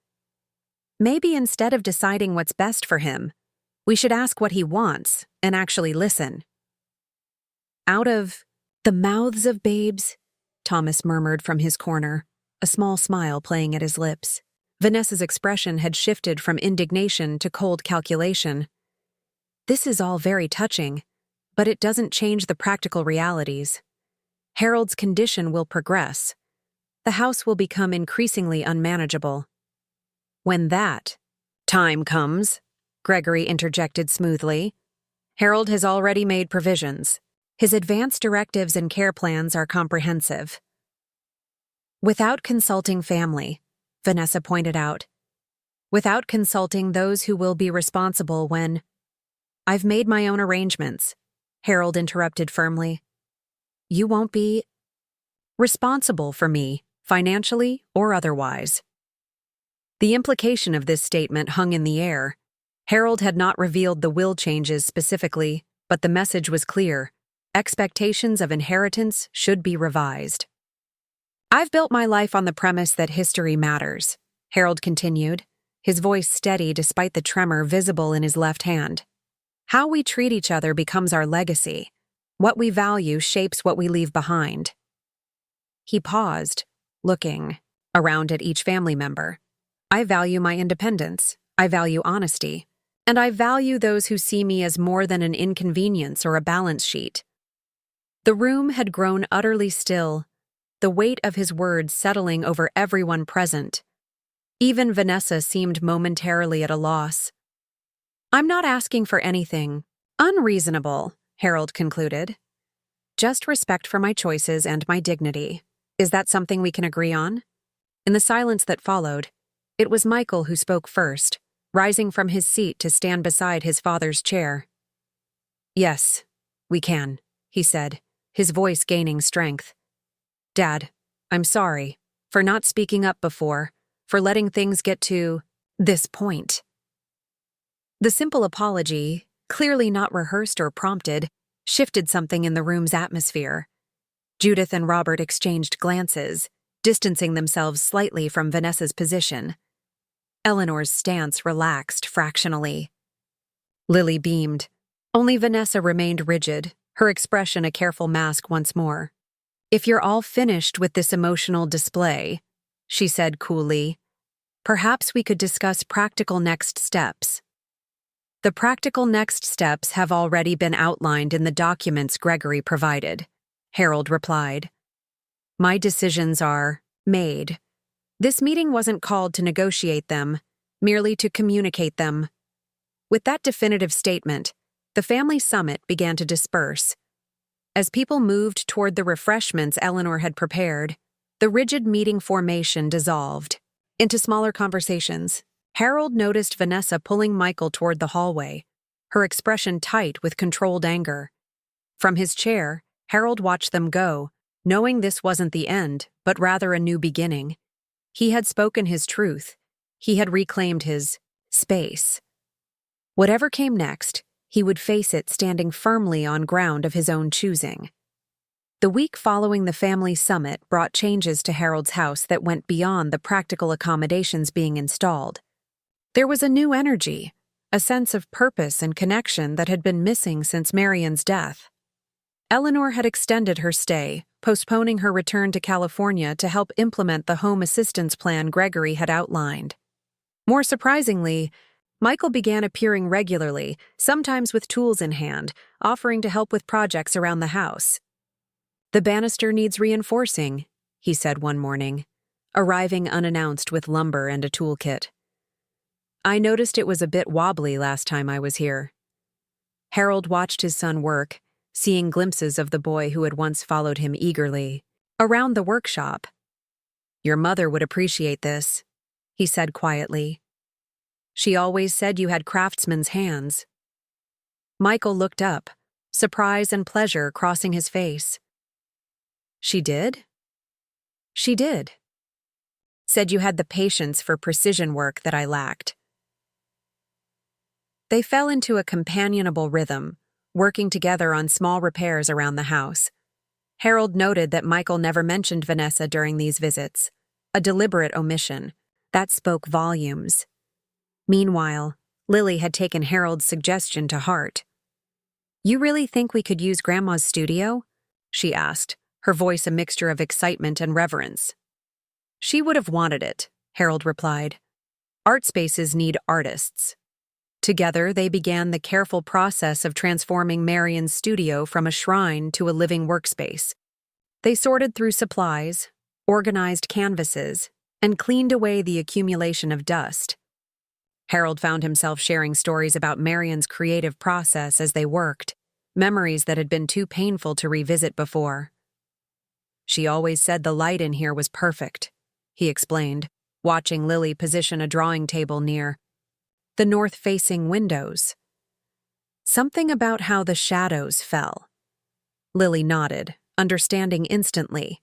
Maybe instead of deciding what's best for him, we should ask what he wants and actually listen. Out of the mouths of babes, Thomas murmured from his corner, a small smile playing at his lips. Vanessa's expression had shifted from indignation to cold calculation. This is all very touching, but it doesn't change the practical realities. Harold's condition will progress. The house will become increasingly unmanageable. When that time comes, Gregory interjected smoothly, Harold has already made provisions. His advance directives and care plans are comprehensive. Without consulting family, Vanessa pointed out. Without consulting those who will be responsible when... I've made my own arrangements, Harold interrupted firmly. You won't be responsible for me, financially or otherwise. The implication of this statement hung in the air. Harold had not revealed the will changes specifically, but the message was clear. Expectations of inheritance should be revised. I've built my life on the premise that history matters, Harold continued, his voice steady despite the tremor visible in his left hand. How we treat each other becomes our legacy. What we value shapes what we leave behind. He paused, looking around at each family member. I value my independence. I value honesty. And I value those who see me as more than an inconvenience or a balance sheet. The room had grown utterly still, the weight of his words settling over everyone present. Even Vanessa seemed momentarily at a loss. I'm not asking for anything unreasonable, Harold concluded. Just respect for my choices and my dignity. Is that something we can agree on? In the silence that followed, it was Michael who spoke first, rising from his seat to stand beside his father's chair. Yes, we can, he said, his voice gaining strength. Dad, I'm sorry for not speaking up before, for letting things get to this point. The simple apology, clearly not rehearsed or prompted, shifted something in the room's atmosphere. Judith and Robert exchanged glances, distancing themselves slightly from Vanessa's position. Eleanor's stance relaxed fractionally. Lily beamed. Only Vanessa remained rigid, her expression a careful mask once more. If you're all finished with this emotional display, she said coolly, perhaps we could discuss practical next steps. The practical next steps have already been outlined in the documents Gregory provided, Harold replied. My decisions are made. This meeting wasn't called to negotiate them, merely to communicate them. With that definitive statement, the family summit began to disperse. As people moved toward the refreshments Eleanor had prepared, the rigid meeting formation dissolved into smaller conversations, Harold noticed Vanessa pulling Michael toward the hallway, her expression tight with controlled anger. From his chair, Harold watched them go, knowing this wasn't the end, but rather a new beginning. He had spoken his truth. He had reclaimed his space. Whatever came next, he would face it standing firmly on ground of his own choosing. The week following the family summit brought changes to Harold's house that went beyond the practical accommodations being installed. There was a new energy, a sense of purpose and connection that had been missing since Marion's death. Eleanor had extended her stay, postponing her return to California to help implement the home assistance plan Gregory had outlined. More surprisingly, Michael began appearing regularly, sometimes with tools in hand, offering to help with projects around the house. "The banister needs reinforcing," he said one morning, arriving unannounced with lumber and a toolkit. "I noticed it was a bit wobbly last time I was here." Harold watched his son work, seeing glimpses of the boy who had once followed him eagerly around the workshop. "Your mother would appreciate this," he said quietly. "She always said you had craftsman's hands." Michael looked up, surprise and pleasure crossing his face. "She did?" "She did. Said you had the patience for precision work that I lacked." They fell into a companionable rhythm, working together on small repairs around the house. Harold noted that Michael never mentioned Vanessa during these visits, a deliberate omission that spoke volumes. Meanwhile, Lily had taken Harold's suggestion to heart. "You really think we could use Grandma's studio?" she asked, her voice a mixture of excitement and reverence. "She would have wanted it," Harold replied. "Art spaces need artists." Together, they began the careful process of transforming Marion's studio from a shrine to a living workspace. They sorted through supplies, organized canvases, and cleaned away the accumulation of dust. Harold found himself sharing stories about Marion's creative process as they worked, memories that had been too painful to revisit before. "She always said the light in here was perfect," he explained, watching Lily position a drawing table near the north-facing windows. "Something about how the shadows fell." Lily nodded, understanding instantly.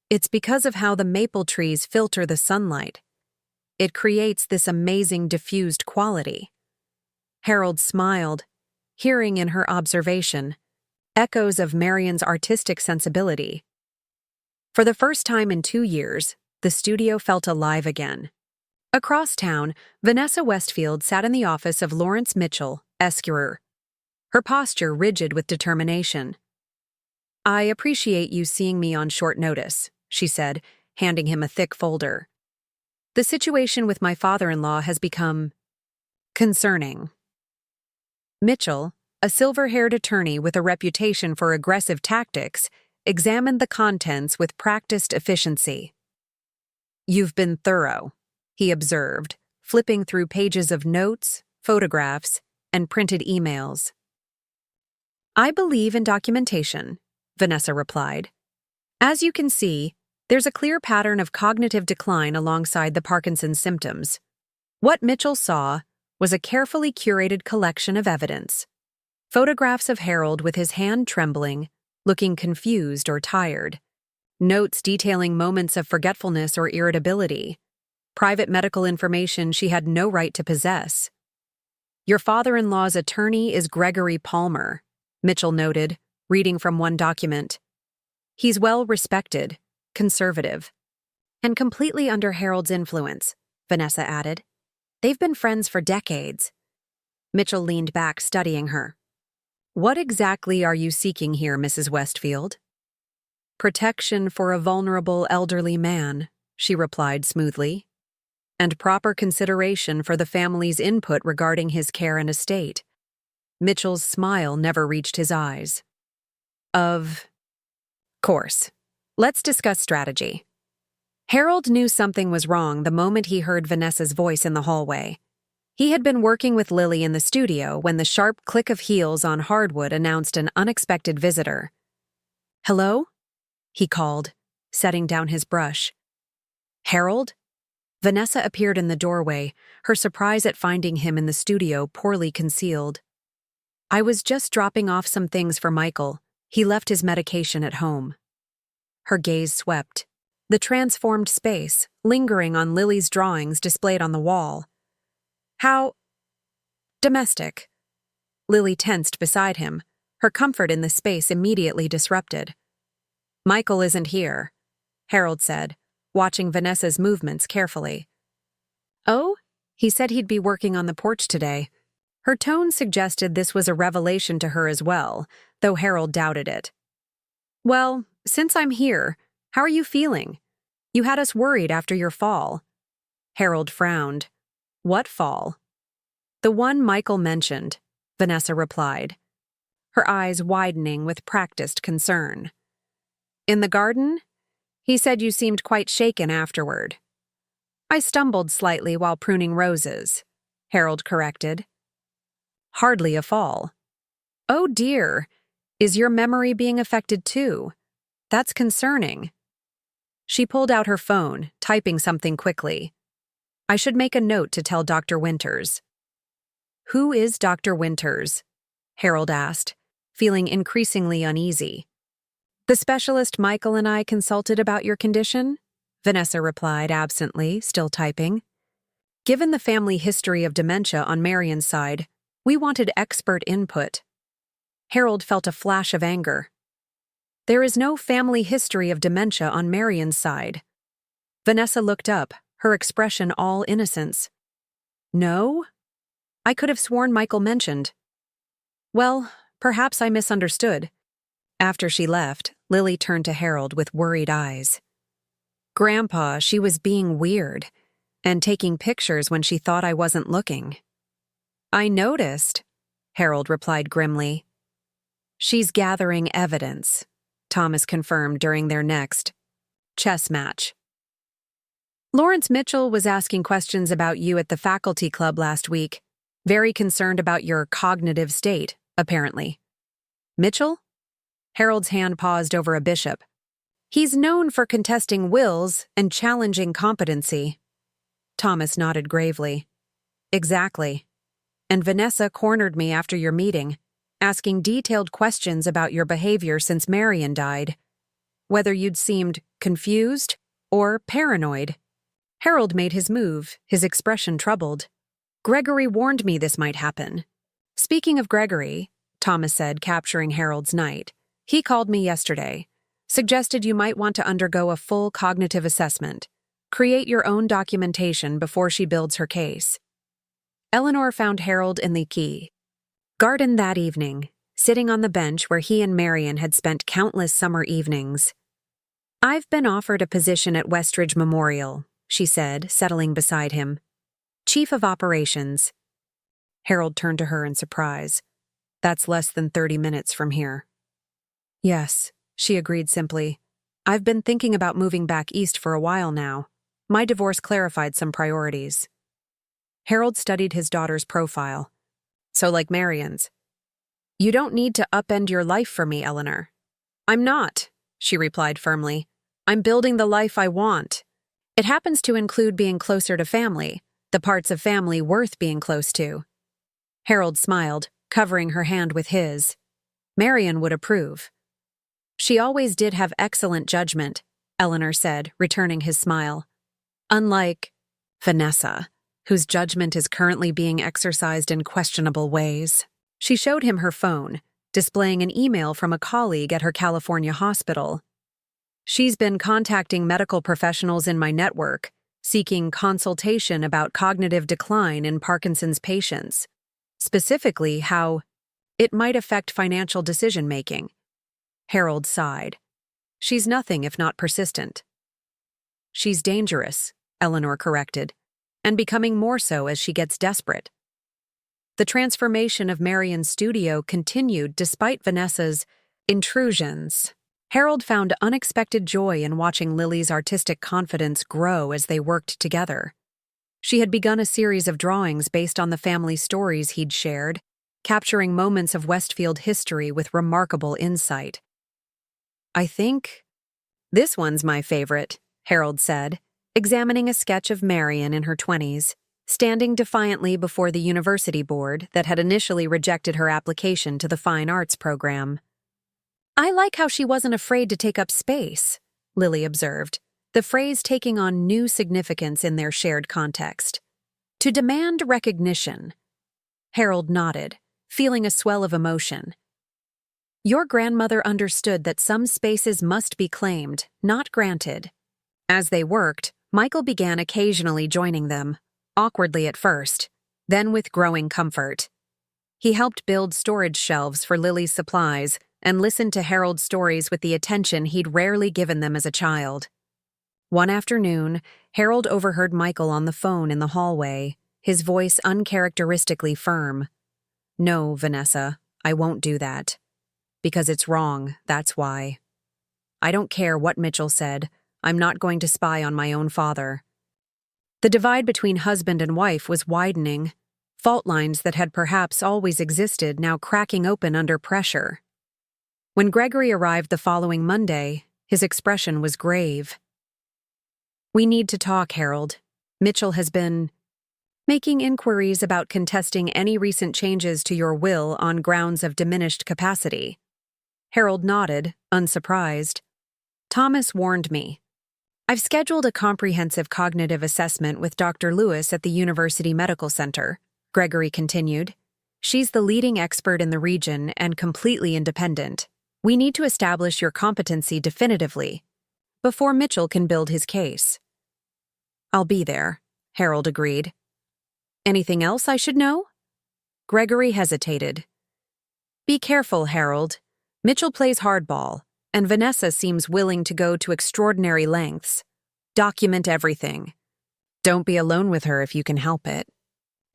"It's because of how the maple trees filter the sunlight. It creates this amazing diffused quality." Harold smiled, hearing in her observation echoes of Marion's artistic sensibility. For the first time in 2 years, the studio felt alive again. Across town, Vanessa Westfield sat in the office of Lawrence Mitchell, Esquire, her posture rigid with determination. "I appreciate you seeing me on short notice," she said, handing him a thick folder. "The situation with my father-in-law has become concerning." Mitchell, a silver-haired attorney with a reputation for aggressive tactics, examined the contents with practiced efficiency. "You've been thorough," he observed, flipping through pages of notes, photographs, and printed emails. "I believe in documentation," Vanessa replied. "As you can see, there's a clear pattern of cognitive decline alongside the Parkinson symptoms." What Mitchell saw was a carefully curated collection of evidence. Photographs of Harold with his hand trembling, looking confused or tired. Notes detailing moments of forgetfulness or irritability. Private medical information she had no right to possess. "Your father-in-law's attorney is Gregory Palmer," Mitchell noted, reading from one document. "He's well-respected, conservative, and completely under Harold's influence," Vanessa added. "They've been friends for decades." Mitchell leaned back, studying her. "What exactly are you seeking here, Mrs. Westfield?" "Protection for a vulnerable elderly man," she replied smoothly, "and proper consideration for the family's input regarding his care and estate." Mitchell's smile never reached his eyes. "Of course. Let's discuss strategy." Harold knew something was wrong the moment he heard Vanessa's voice in the hallway. He had been working with Lily in the studio when the sharp click of heels on hardwood announced an unexpected visitor. "Hello?" he called, setting down his brush. "Harold?" Vanessa appeared in the doorway, her surprise at finding him in the studio poorly concealed. "I was just dropping off some things for Michael. He left his medication at home." Her gaze swept the transformed space, lingering on Lily's drawings displayed on the wall. "How domestic." Lily tensed beside him, her comfort in the space immediately disrupted. "Michael isn't here," Harold said, watching Vanessa's movements carefully. "Oh? He said he'd be working on the porch today." Her tone suggested this was a revelation to her as well, though Harold doubted it. "Well, since I'm here, how are you feeling? You had us worried after your fall." Harold frowned. "What fall?" "The one Michael mentioned," Vanessa replied, her eyes widening with practiced concern. "In the garden? He said you seemed quite shaken afterward." "I stumbled slightly while pruning roses," Harold corrected. "Hardly a fall." "Oh dear, is your memory being affected too? That's concerning." She pulled out her phone, typing something quickly. "I should make a note to tell Dr. Winters." "Who is Dr. Winters?" Harold asked, feeling increasingly uneasy. "The specialist Michael and I consulted about your condition," Vanessa replied absently, still typing. "Given the family history of dementia on Marion's side, we wanted expert input." Harold felt a flash of anger. "There is no family history of dementia on Marion's side." Vanessa looked up, her expression all innocence. "No? I could have sworn Michael mentioned." "Well, perhaps I misunderstood." After she left, Lily turned to Harold with worried eyes. "Grandpa, she was being weird, and taking pictures when she thought I wasn't looking." "I noticed," Harold replied grimly. "She's gathering evidence," Thomas confirmed during their next chess match. "Lawrence Mitchell was asking questions about you at the faculty club last week, very concerned about your cognitive state, apparently." "Mitchell?" Harold's hand paused over a bishop. "He's known for contesting wills and challenging competency." Thomas nodded gravely. "Exactly. And Vanessa cornered me after your meeting, asking detailed questions about your behavior since Marion died. Whether you'd seemed confused or paranoid." Harold made his move, his expression troubled. "Gregory warned me this might happen." "Speaking of Gregory," Thomas said, capturing Harold's night, "he called me yesterday, suggested you might want to undergo a full cognitive assessment, create your own documentation before she builds her case." Eleanor found Harold in the key garden that evening, sitting on the bench where he and Marion had spent countless summer evenings. "I've been offered a position at Westridge Memorial," she said, settling beside him. "Chief of Operations." Harold turned to her in surprise. "That's less than 30 minutes from here." "Yes," she agreed simply. "I've been thinking about moving back east for a while now. My divorce clarified some priorities." Harold studied his daughter's profile. "So like Marion's." "You don't need to upend your life for me, Eleanor." "I'm not," she replied firmly. "I'm building the life I want. It happens to include being closer to family, the parts of family worth being close to." Harold smiled, covering her hand with his. Marion would approve. "She always did have excellent judgment," Eleanor said, returning his smile. "Unlike Vanessa, whose judgment is currently being exercised in questionable ways." She showed him her phone, displaying an email from a colleague at her California hospital. "She's been contacting medical professionals in my network, seeking consultation about cognitive decline in Parkinson's patients, specifically how it might affect financial decision-making." Harold sighed. "She's nothing if not persistent." "She's dangerous," Eleanor corrected, "and becoming more so as she gets desperate." The transformation of Marion's studio continued despite Vanessa's intrusions. Harold found unexpected joy in watching Lily's artistic confidence grow as they worked together. She had begun a series of drawings based on the family stories he'd shared, capturing moments of Westfield history with remarkable insight. "I think this one's my favorite," Harold said, examining a sketch of Marion in her 20s, standing defiantly before the university board that had initially rejected her application to the fine arts program. "I like how she wasn't afraid to take up space," Lily observed, the phrase taking on new significance in their shared context. "To demand recognition." Harold nodded, feeling a swell of emotion. "Your grandmother understood that some spaces must be claimed, not granted." As they worked, Michael began occasionally joining them, awkwardly at first, then with growing comfort. He helped build storage shelves for Lily's supplies and listened to Harold's stories with the attention he'd rarely given them as a child. One afternoon, Harold overheard Michael on the phone in the hallway, his voice uncharacteristically firm. "No, Vanessa, I won't do that. Because it's wrong, that's why. I don't care what Mitchell said, I'm not going to spy on my own father." The divide between husband and wife was widening, fault lines that had perhaps always existed now cracking open under pressure. When Gregory arrived the following Monday, his expression was grave. "We need to talk, Harold. Mitchell has been making inquiries about contesting any recent changes to your will on grounds of diminished capacity." Harold nodded, unsurprised. "Thomas warned me. I've scheduled a comprehensive cognitive assessment with Dr. Lewis at the University Medical Center," Gregory continued. "She's the leading expert in the region and completely independent. We need to establish your competency definitively before Mitchell can build his case." "I'll be there," Harold agreed. "Anything else I should know?" Gregory hesitated. "Be careful, Harold. Mitchell plays hardball, and Vanessa seems willing to go to extraordinary lengths. Document everything. Don't be alone with her if you can help it."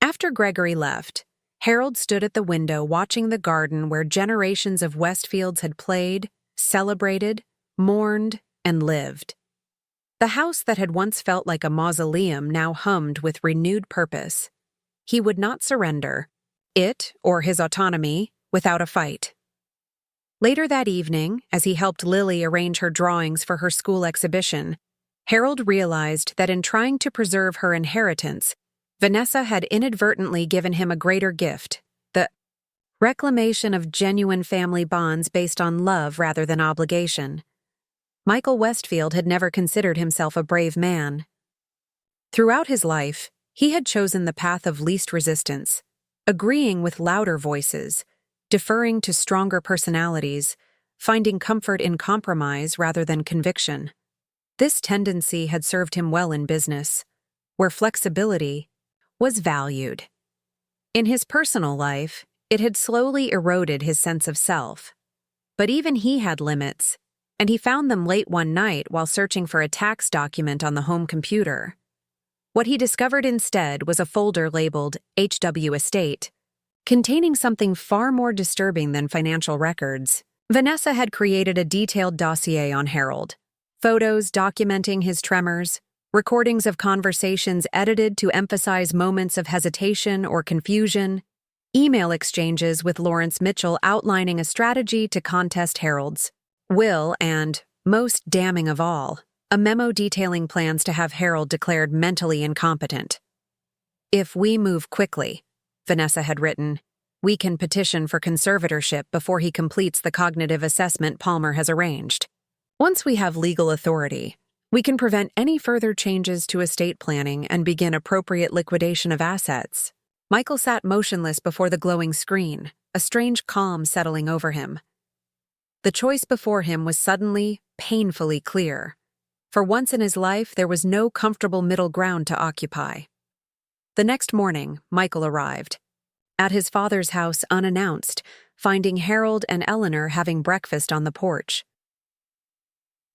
After Gregory left, Harold stood at the window watching the garden where generations of Westfields had played, celebrated, mourned, and lived. The house that had once felt like a mausoleum now hummed with renewed purpose. He would not surrender, it or his autonomy, without a fight. Later that evening, as he helped Lily arrange her drawings for her school exhibition, Harold realized that in trying to preserve her inheritance, Vanessa had inadvertently given him a greater gift, the reclamation of genuine family bonds based on love rather than obligation. Michael Westfield had never considered himself a brave man. Throughout his life, he had chosen the path of least resistance, agreeing with louder voices, deferring to stronger personalities, finding comfort in compromise rather than conviction. This tendency had served him well in business, where flexibility was valued. In his personal life, it had slowly eroded his sense of self. But even he had limits, and he found them late one night while searching for a tax document on the home computer. What he discovered instead was a folder labeled HW Estate, containing something far more disturbing than financial records. Vanessa had created a detailed dossier on Harold, photos documenting his tremors, recordings of conversations edited to emphasize moments of hesitation or confusion, email exchanges with Lawrence Mitchell outlining a strategy to contest Harold's will, and, most damning of all, a memo detailing plans to have Harold declared mentally incompetent. "If we move quickly," Vanessa had written, "we can petition for conservatorship before he completes the cognitive assessment Palmer has arranged. Once we have legal authority, we can prevent any further changes to estate planning and begin appropriate liquidation of assets." Michael sat motionless before the glowing screen, a strange calm settling over him. The choice before him was suddenly, painfully clear. For once in his life, there was no comfortable middle ground to occupy. The next morning, Michael arrived. At his father's house unannounced, finding Harold and Eleanor having breakfast on the porch.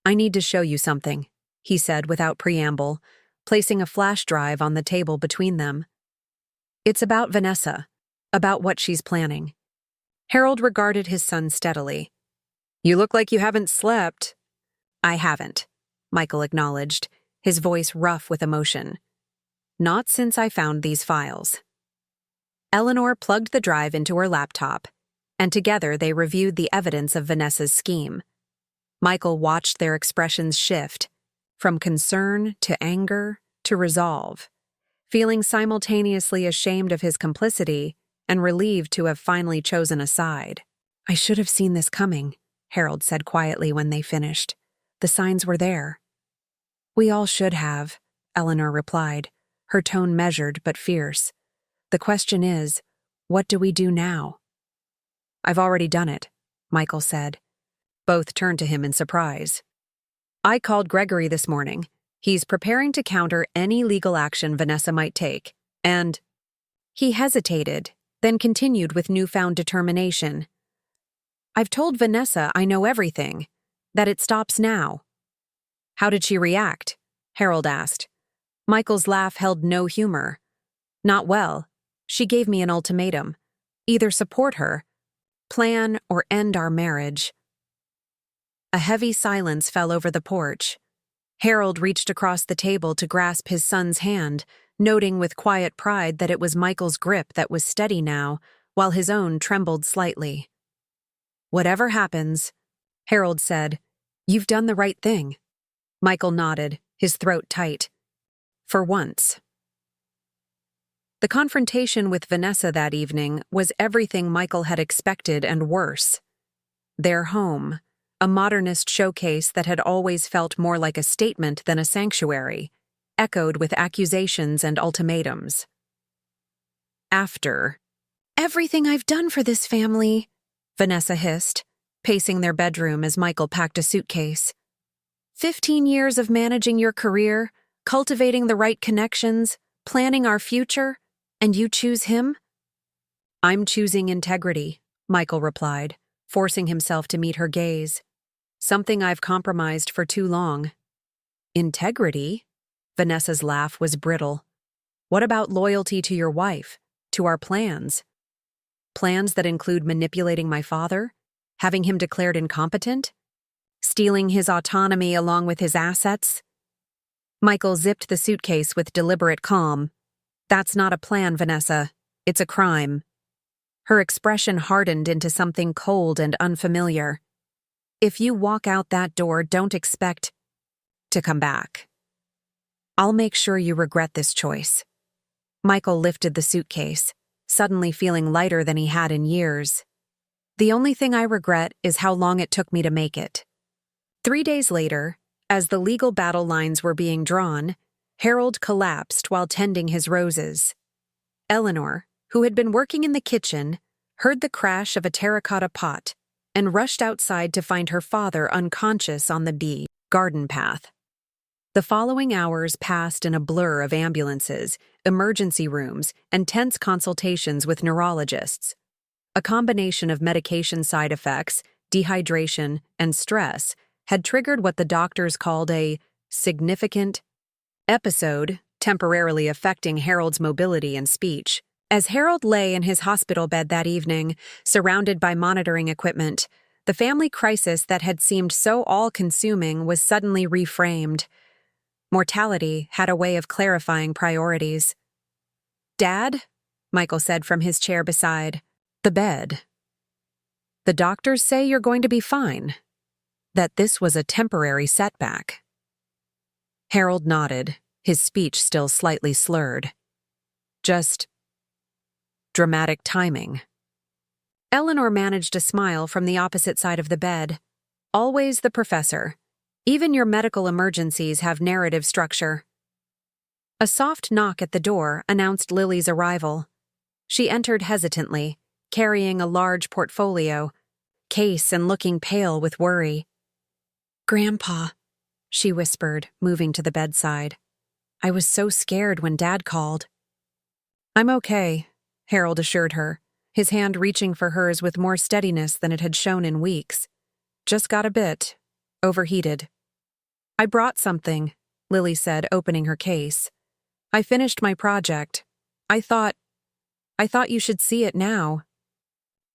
"I need to show you something," he said without preamble, placing a flash drive on the table between them. "It's about Vanessa, about what she's planning." Harold regarded his son steadily. "You look like you haven't slept." "I haven't," Michael acknowledged, his voice rough with emotion. "Not since I found these files." Eleanor plugged the drive into her laptop, and together they reviewed the evidence of Vanessa's scheme. Michael watched their expressions shift, from concern to anger to resolve, feeling simultaneously ashamed of his complicity and relieved to have finally chosen a side. "I should have seen this coming," Harold said quietly when they finished. "The signs were there." "We all should have," Eleanor replied, her tone measured but fierce. "The question is, what do we do now?" "I've already done it," Michael said. Both turned to him in surprise. "I called Gregory this morning. He's preparing to counter any legal action Vanessa might take, and—" He hesitated, then continued with newfound determination. "I've told Vanessa I know everything, that it stops now." "How did she react?" Harold asked. Michael's laugh held no humor. "Not well. She gave me an ultimatum. Either support her, plan, or end our marriage." A heavy silence fell over the porch. Harold reached across the table to grasp his son's hand, noting with quiet pride that it was Michael's grip that was steady now, while his own trembled slightly. "Whatever happens," Harold said, "you've done the right thing." Michael nodded, his throat tight. For once. The confrontation with Vanessa that evening was everything Michael had expected and worse. Their home, a modernist showcase that had always felt more like a statement than a sanctuary, echoed with accusations and ultimatums. After, "Everything I've done for this family," Vanessa hissed, pacing their bedroom as Michael packed a suitcase. 15 years of managing your career, cultivating the right connections, planning our future, and you choose him?" "I'm choosing integrity," Michael replied, forcing himself to meet her gaze. "Something I've compromised for too long." "Integrity?" Vanessa's laugh was brittle. "What about loyalty to your wife, to our plans? Plans that include manipulating my father, having him declared incompetent, stealing his autonomy along with his assets?" Michael zipped the suitcase with deliberate calm. "That's not a plan, Vanessa. It's a crime." Her expression hardened into something cold and unfamiliar. "If you walk out that door, don't expect to come back. I'll make sure you regret this choice." Michael lifted the suitcase, suddenly feeling lighter than he had in years. "The only thing I regret is how long it took me to make it." 3 days later, as the legal battle lines were being drawn, Harold collapsed while tending his roses. Eleanor, who had been working in the kitchen, heard the crash of a terracotta pot and rushed outside to find her father unconscious on the garden path. The following hours passed in a blur of ambulances, emergency rooms, and tense consultations with neurologists. A combination of medication side effects, dehydration, and stress had triggered what the doctors called a significant episode, temporarily affecting Harold's mobility and speech. As Harold lay in his hospital bed that evening, surrounded by monitoring equipment, the family crisis that had seemed so all-consuming was suddenly reframed. Mortality had a way of clarifying priorities. "Dad?" Michael said from his chair beside the bed. "The doctors say you're going to be fine. That this was a temporary setback." Harold nodded, his speech still slightly slurred. "Just dramatic timing." Eleanor managed a smile from the opposite side of the bed. "Always the professor. Even your medical emergencies have narrative structure." A soft knock at the door announced Lily's arrival. She entered hesitantly, carrying a large portfolio case and looking pale with worry. "Grandpa," she whispered, moving to the bedside. "I was so scared when Dad called." "I'm okay," Harold assured her, his hand reaching for hers with more steadiness than it had shown in weeks. "Just got a bit overheated." "I brought something," Lily said, opening her case. "I finished my project. I thought you should see it now."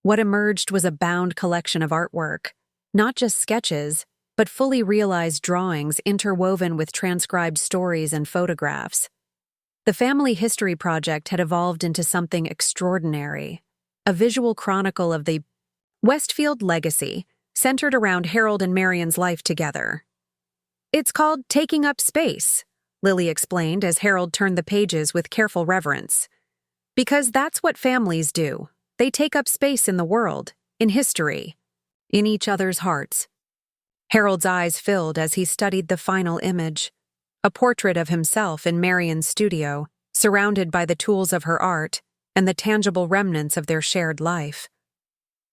What emerged was a bound collection of artwork, not just sketches, but fully realized drawings interwoven with transcribed stories and photographs. The family history project had evolved into something extraordinary, a visual chronicle of the Westfield legacy, centered around Harold and Marion's life together. It's called taking up space, Lily explained as Harold turned the pages with careful reverence. Because that's what families do. They take up space in the world, in history, in each other's hearts. Harold's eyes filled as he studied the final image, a portrait of himself in Marion's studio, surrounded by the tools of her art and the tangible remnants of their shared life.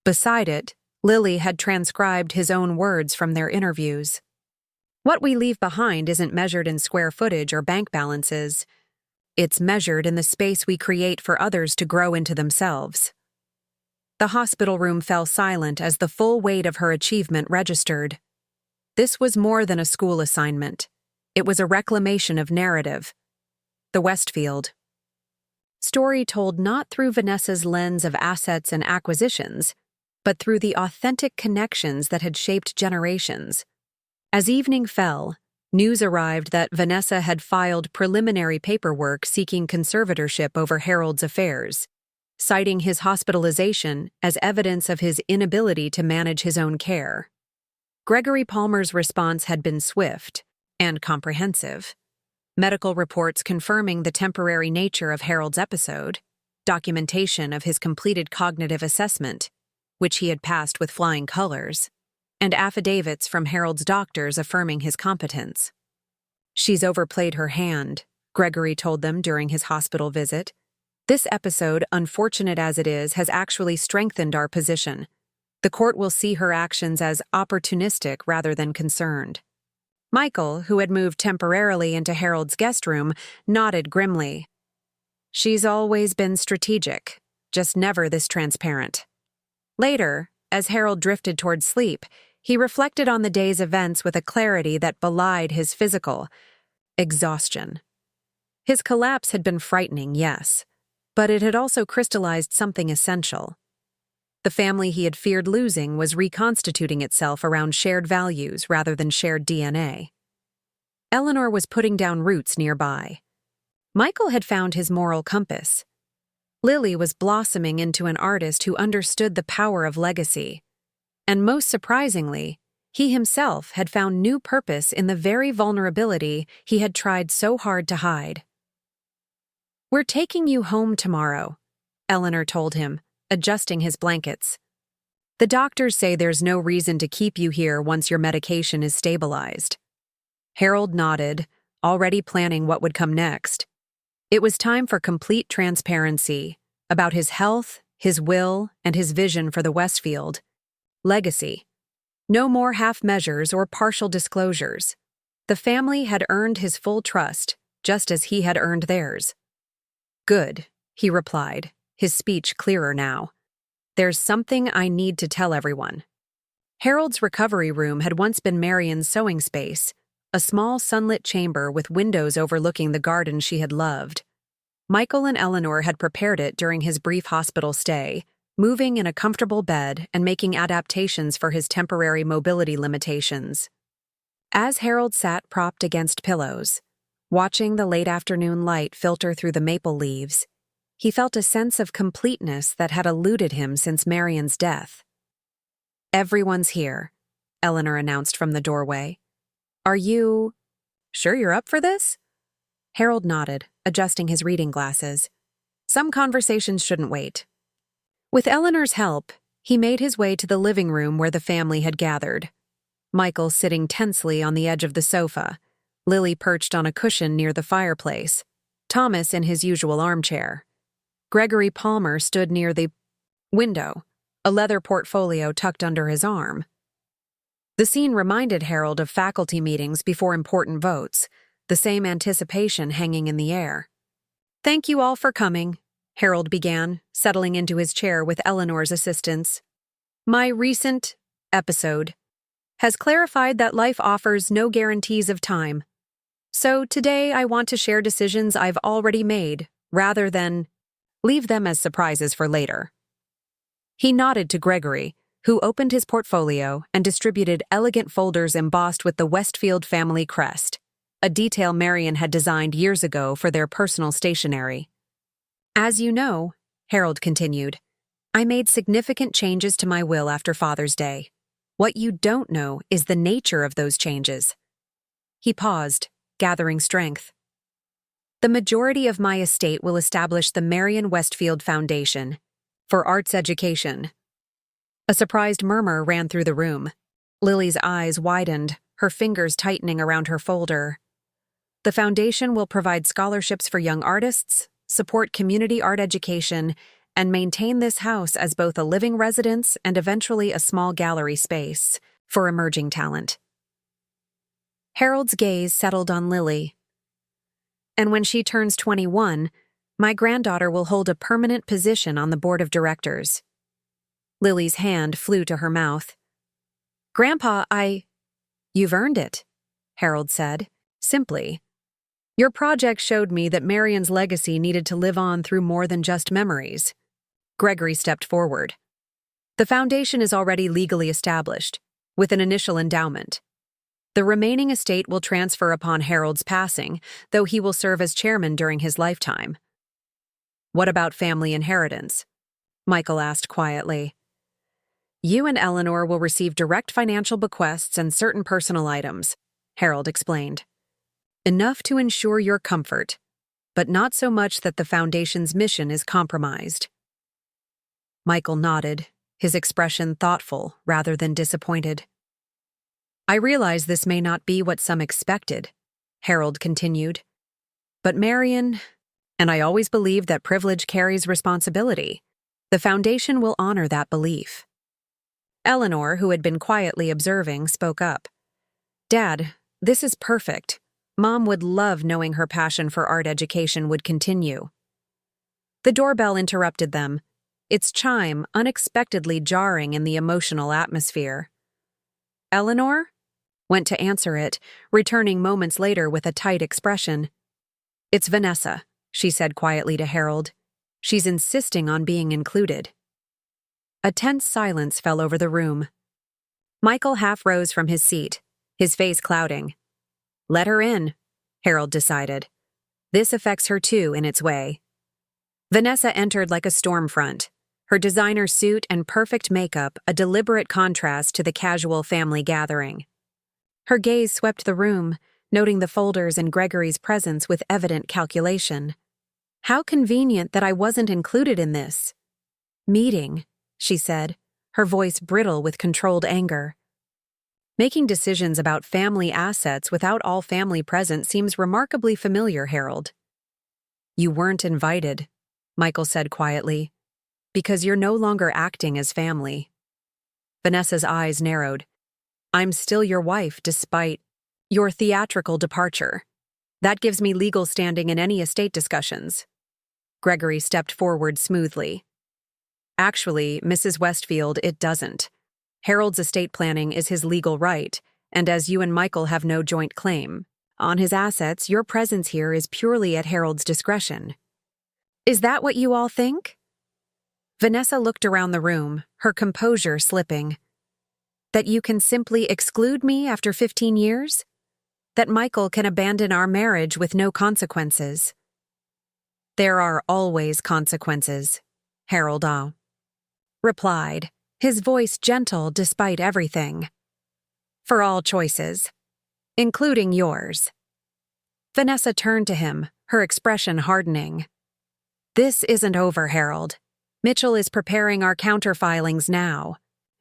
Beside it, Lily had transcribed his own words from their interviews. What we leave behind isn't measured in square footage or bank balances. It's measured in the space we create for others to grow into themselves. The hospital room fell silent as the full weight of her achievement registered. This was more than a school assignment. It was a reclamation of narrative. The Westfield. Story told not through Vanessa's lens of assets and acquisitions, but through the authentic connections that had shaped generations. As evening fell, news arrived that Vanessa had filed preliminary paperwork seeking conservatorship over Harold's affairs, citing his hospitalization as evidence of his inability to manage his own care. Gregory Palmer's response had been swift and comprehensive. Medical reports confirming the temporary nature of Harold's episode, documentation of his completed cognitive assessment, which he had passed with flying colors, and affidavits from Harold's doctors affirming his competence. She's overplayed her hand, Gregory told them during his hospital visit. This episode, unfortunate as it is, has actually strengthened our position. The court will see her actions as opportunistic rather than concerned. Michael, who had moved temporarily into Harold's guest room, nodded grimly. She's always been strategic, just never this transparent. Later, as Harold drifted toward sleep, he reflected on the day's events with a clarity that belied his physical exhaustion. His collapse had been frightening, yes, but it had also crystallized something essential. The family he had feared losing was reconstituting itself around shared values rather than shared DNA. Eleanor was putting down roots nearby. Michael had found his moral compass. Lily was blossoming into an artist who understood the power of legacy. And most surprisingly, he himself had found new purpose in the very vulnerability he had tried so hard to hide. "We're taking you home tomorrow," Eleanor told him, adjusting his blankets. "The doctors say there's no reason to keep you here once your medication is stabilized." Harold nodded, already planning what would come next. It was time for complete transparency about his health, his will, and his vision for the Westfield. Legacy. No more half measures or partial disclosures. The family had earned his full trust, just as he had earned theirs. "Good," he replied, his speech clearer now. "There's something I need to tell everyone." Harold's recovery room had once been Marion's sewing space, a small sunlit chamber with windows overlooking the garden she had loved. Michael and Eleanor had prepared it during his brief hospital stay, moving in a comfortable bed and making adaptations for his temporary mobility limitations. As Harold sat propped against pillows, watching the late afternoon light filter through the maple leaves, he felt a sense of completeness that had eluded him since Marion's death. "Everyone's here," Eleanor announced from the doorway. "Are you sure you're up for this?" Harold nodded, adjusting his reading glasses. Some conversations shouldn't wait. With Eleanor's help, he made his way to the living room where the family had gathered. Michael sitting tensely on the edge of the sofa, Lily perched on a cushion near the fireplace, Thomas in his usual armchair. Gregory Palmer stood near the window, a leather portfolio tucked under his arm. The scene reminded Harold of faculty meetings before important votes, the same anticipation hanging in the air. "Thank you all for coming," Harold began, settling into his chair with Eleanor's assistance. "My recent episode has clarified that life offers no guarantees of time. So today I want to share decisions I've already made, rather than leave them as surprises for later." He nodded to Gregory, who opened his portfolio and distributed elegant folders embossed with the Westfield family crest, a detail Marion had designed years ago for their personal stationery. "As you know," Harold continued, "I made significant changes to my will after Father's Day. What you don't know is the nature of those changes." He paused, gathering strength. The majority of my estate will establish the Marion Westfield Foundation for arts education. A surprised murmur ran through the room. Lily's eyes widened, her fingers tightening around her folder. The foundation will provide scholarships for young artists, support community art education, and maintain this house as both a living residence and eventually a small gallery space for emerging talent. Harold's gaze settled on Lily. And when she turns 21, my granddaughter will hold a permanent position on the board of directors. Lily's hand flew to her mouth. Grandpa, You've earned it, Harold said, simply. Your project showed me that Marion's legacy needed to live on through more than just memories. Gregory stepped forward. The foundation is already legally established, with an initial endowment. The remaining estate will transfer upon Harold's passing, though he will serve as chairman during his lifetime. What about family inheritance? Michael asked quietly. You and Eleanor will receive direct financial bequests and certain personal items, Harold explained. Enough to ensure your comfort, but not so much that the foundation's mission is compromised. Michael nodded, his expression thoughtful rather than disappointed. I realize this may not be what some expected, Harold continued. But Marion, and I always believed that privilege carries responsibility. The foundation will honor that belief. Eleanor, who had been quietly observing, spoke up. Dad, this is perfect. Mom would love knowing her passion for art education would continue. The doorbell interrupted them, its chime unexpectedly jarring in the emotional atmosphere. Eleanor went to answer it, returning moments later with a tight expression. It's Vanessa, she said quietly to Harold. She's insisting on being included. A tense silence fell over the room. Michael half rose from his seat, his face clouding. Let her in, Harold decided. This affects her too, in its way. Vanessa entered like a storm front, her designer suit and perfect makeup a deliberate contrast to the casual family gathering. Her gaze swept the room, noting the folders and Gregory's presence with evident calculation. How convenient that I wasn't included in this meeting, she said, her voice brittle with controlled anger. Making decisions about family assets without all family present seems remarkably familiar, Harold. You weren't invited, Michael said quietly, because you're no longer acting as family. Vanessa's eyes narrowed. I'm still your wife despite your theatrical departure. That gives me legal standing in any estate discussions. Gregory stepped forward smoothly. Actually, Mrs. Westfield, it doesn't. Harold's estate planning is his legal right, and as you and Michael have no joint claim on his assets, your presence here is purely at Harold's discretion. Is that what you all think? Vanessa looked around the room, her composure slipping. That you can simply exclude me after 15 years? That Michael can abandon our marriage with no consequences? There are always consequences, Harold replied, his voice gentle despite everything. For all choices, including yours. Vanessa turned to him, her expression hardening. This isn't over, Harold. Mitchell is preparing our counterfilings now.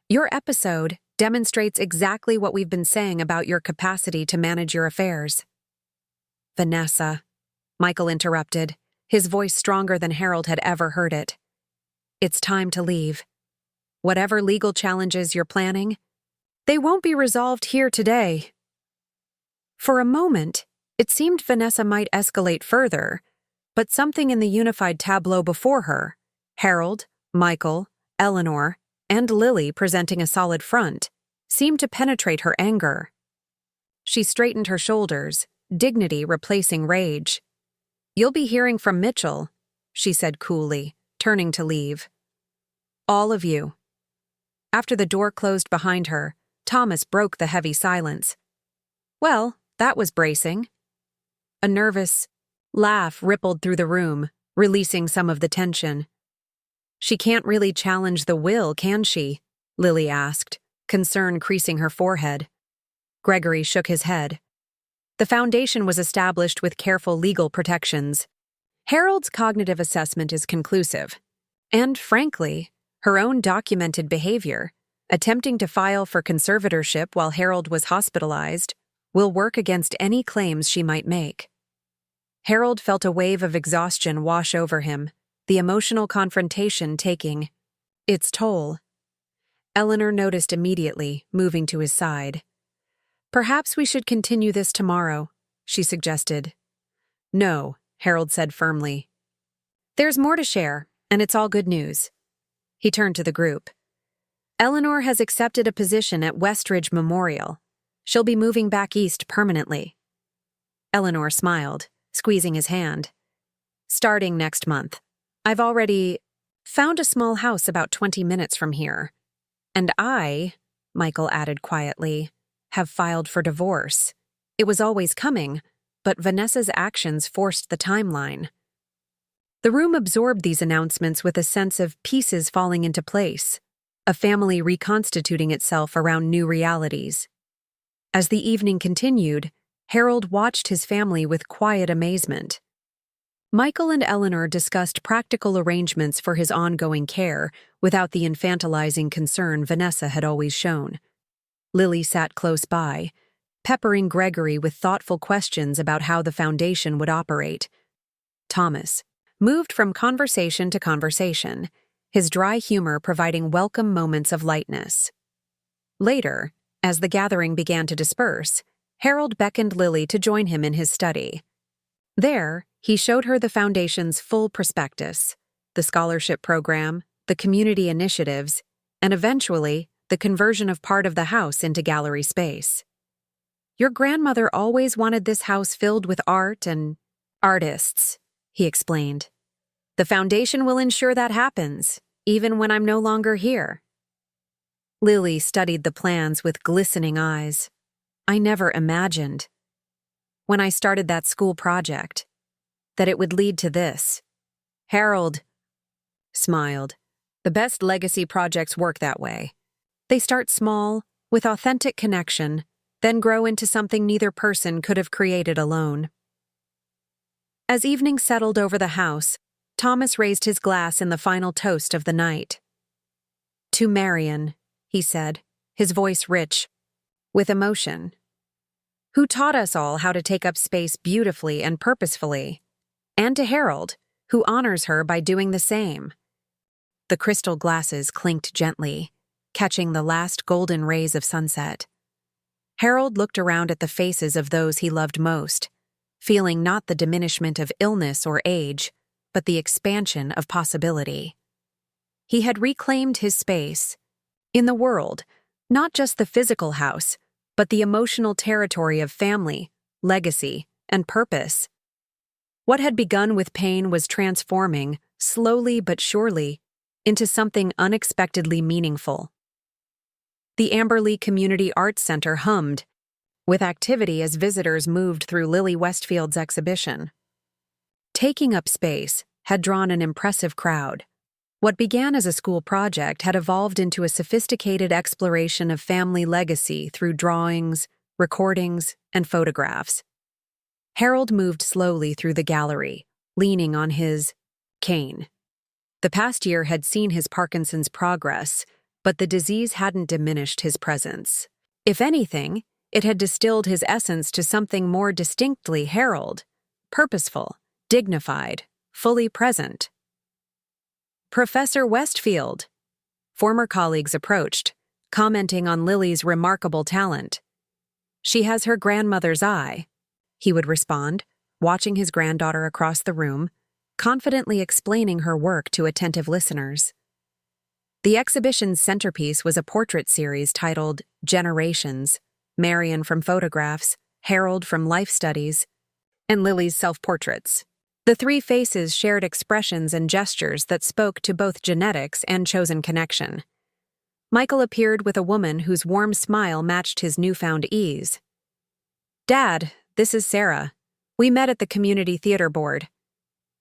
Your episode demonstrates exactly what we've been saying about your capacity to manage your affairs. Vanessa, Michael interrupted, his voice stronger than Harold had ever heard it. It's time to leave. Whatever legal challenges you're planning, they won't be resolved here today. For a moment, it seemed Vanessa might escalate further, but something in the unified tableau before her, Harold, Michael, Eleanor, and Lily presenting a solid front, seemed to penetrate her anger. She straightened her shoulders, dignity replacing rage. You'll be hearing from Mitchell, she said coolly, turning to leave. All of you. After the door closed behind her, Thomas broke the heavy silence. Well, that was bracing. A nervous laugh rippled through the room, releasing some of the tension. She can't really challenge the will, can she? Lily asked, concern creasing her forehead. Gregory shook his head. The foundation was established with careful legal protections. Harold's cognitive assessment is conclusive. And, frankly, her own documented behavior, attempting to file for conservatorship while Harold was hospitalized, will work against any claims she might make. Harold felt a wave of exhaustion wash over him, the emotional confrontation taking its toll. Eleanor noticed immediately, moving to his side. "Perhaps we should continue this tomorrow," she suggested. "No," Harold said firmly. "There's more to share, and it's all good news." He turned to the group. "Eleanor has accepted a position at Westridge Memorial. She'll be moving back east permanently." Eleanor smiled, squeezing his hand. "Starting next month. I've already found a small house about 20 minutes from here. And I," Michael added quietly, "have filed for divorce. It was always coming, but Vanessa's actions forced the timeline." The room absorbed these announcements with a sense of pieces falling into place, a family reconstituting itself around new realities. As the evening continued, Harold watched his family with quiet amazement. Michael and Eleanor discussed practical arrangements for his ongoing care without the infantilizing concern Vanessa had always shown. Lily sat close by, peppering Gregory with thoughtful questions about how the foundation would operate. Thomas moved from conversation to conversation, his dry humor providing welcome moments of lightness. Later, as the gathering began to disperse, Harold beckoned Lily to join him in his study. There, he showed her the foundation's full prospectus, the scholarship program, the community initiatives, and eventually, the conversion of part of the house into gallery space. "Your grandmother always wanted this house filled with art and artists," he explained. "The foundation will ensure that happens, even when I'm no longer here." Lily studied the plans with glistening eyes. "I never imagined, when I started that school project, that it would lead to this." Harold smiled. "The best legacy projects work that way. They start small, with authentic connection, then grow into something neither person could have created alone." As evening settled over the house, Thomas raised his glass in the final toast of the night. "To Marion," he said, his voice rich with emotion, "who taught us all how to take up space beautifully and purposefully, and to Harold, who honors her by doing the same." The crystal glasses clinked gently, catching the last golden rays of sunset. Harold looked around at the faces of those he loved most, feeling not the diminishment of illness or age, but the expansion of possibility. He had reclaimed his space in the world, not just the physical house, but the emotional territory of family, legacy, and purpose. What had begun with pain was transforming, slowly but surely, into something unexpectedly meaningful. The Amberley Community Arts Center hummed with activity as visitors moved through Lily Westfield's exhibition. Taking up space had drawn an impressive crowd. What began as a school project had evolved into a sophisticated exploration of family legacy through drawings, recordings, and photographs. Harold moved slowly through the gallery, leaning on his cane. The past year had seen his Parkinson's progress, but the disease hadn't diminished his presence. If anything, it had distilled his essence to something more distinctly Harold, purposeful, dignified, fully present. "Professor Westfield," former colleagues approached, commenting on Lily's remarkable talent. "She has her grandmother's eye," he would respond, watching his granddaughter across the room, confidently explaining her work to attentive listeners. The exhibition's centerpiece was a portrait series titled Generations, Marion from photographs, Harold from life studies, and Lily's self-portraits. The three faces shared expressions and gestures that spoke to both genetics and chosen connection. Michael appeared with a woman whose warm smile matched his newfound ease. "Dad, this is Sarah. We met at the community theater board."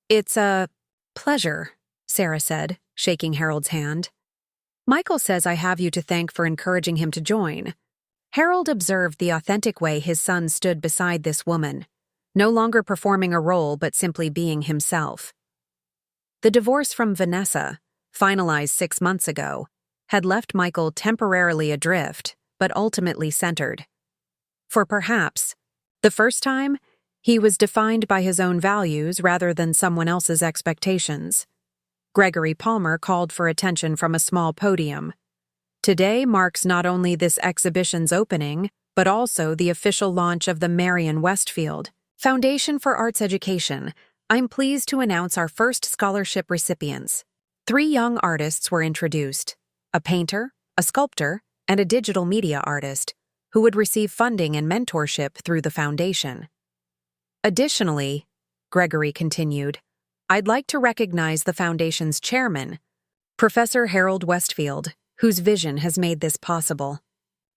"It's a pleasure," Sarah said, shaking Harold's hand. "Michael says I have you to thank for encouraging him to join. Harold observed the authentic way his son stood beside this woman, no longer performing a role but simply being himself. The divorce from Vanessa, finalized 6 months ago, had left Michael temporarily adrift, but ultimately centered. For perhaps the first time, he was defined by his own values rather than someone else's expectations. Gregory Palmer called for attention from a small podium. Today marks not only this exhibition's opening, but also the official launch of the Marion Westfield Foundation for Arts Education. I'm pleased to announce our first scholarship recipients. 3 young artists were introduced: a painter, a sculptor, and a digital media artist, who would receive funding and mentorship through the foundation. Additionally, Gregory continued, I'd like to recognize the foundation's chairman, Professor Harold Westfield, whose vision has made this possible.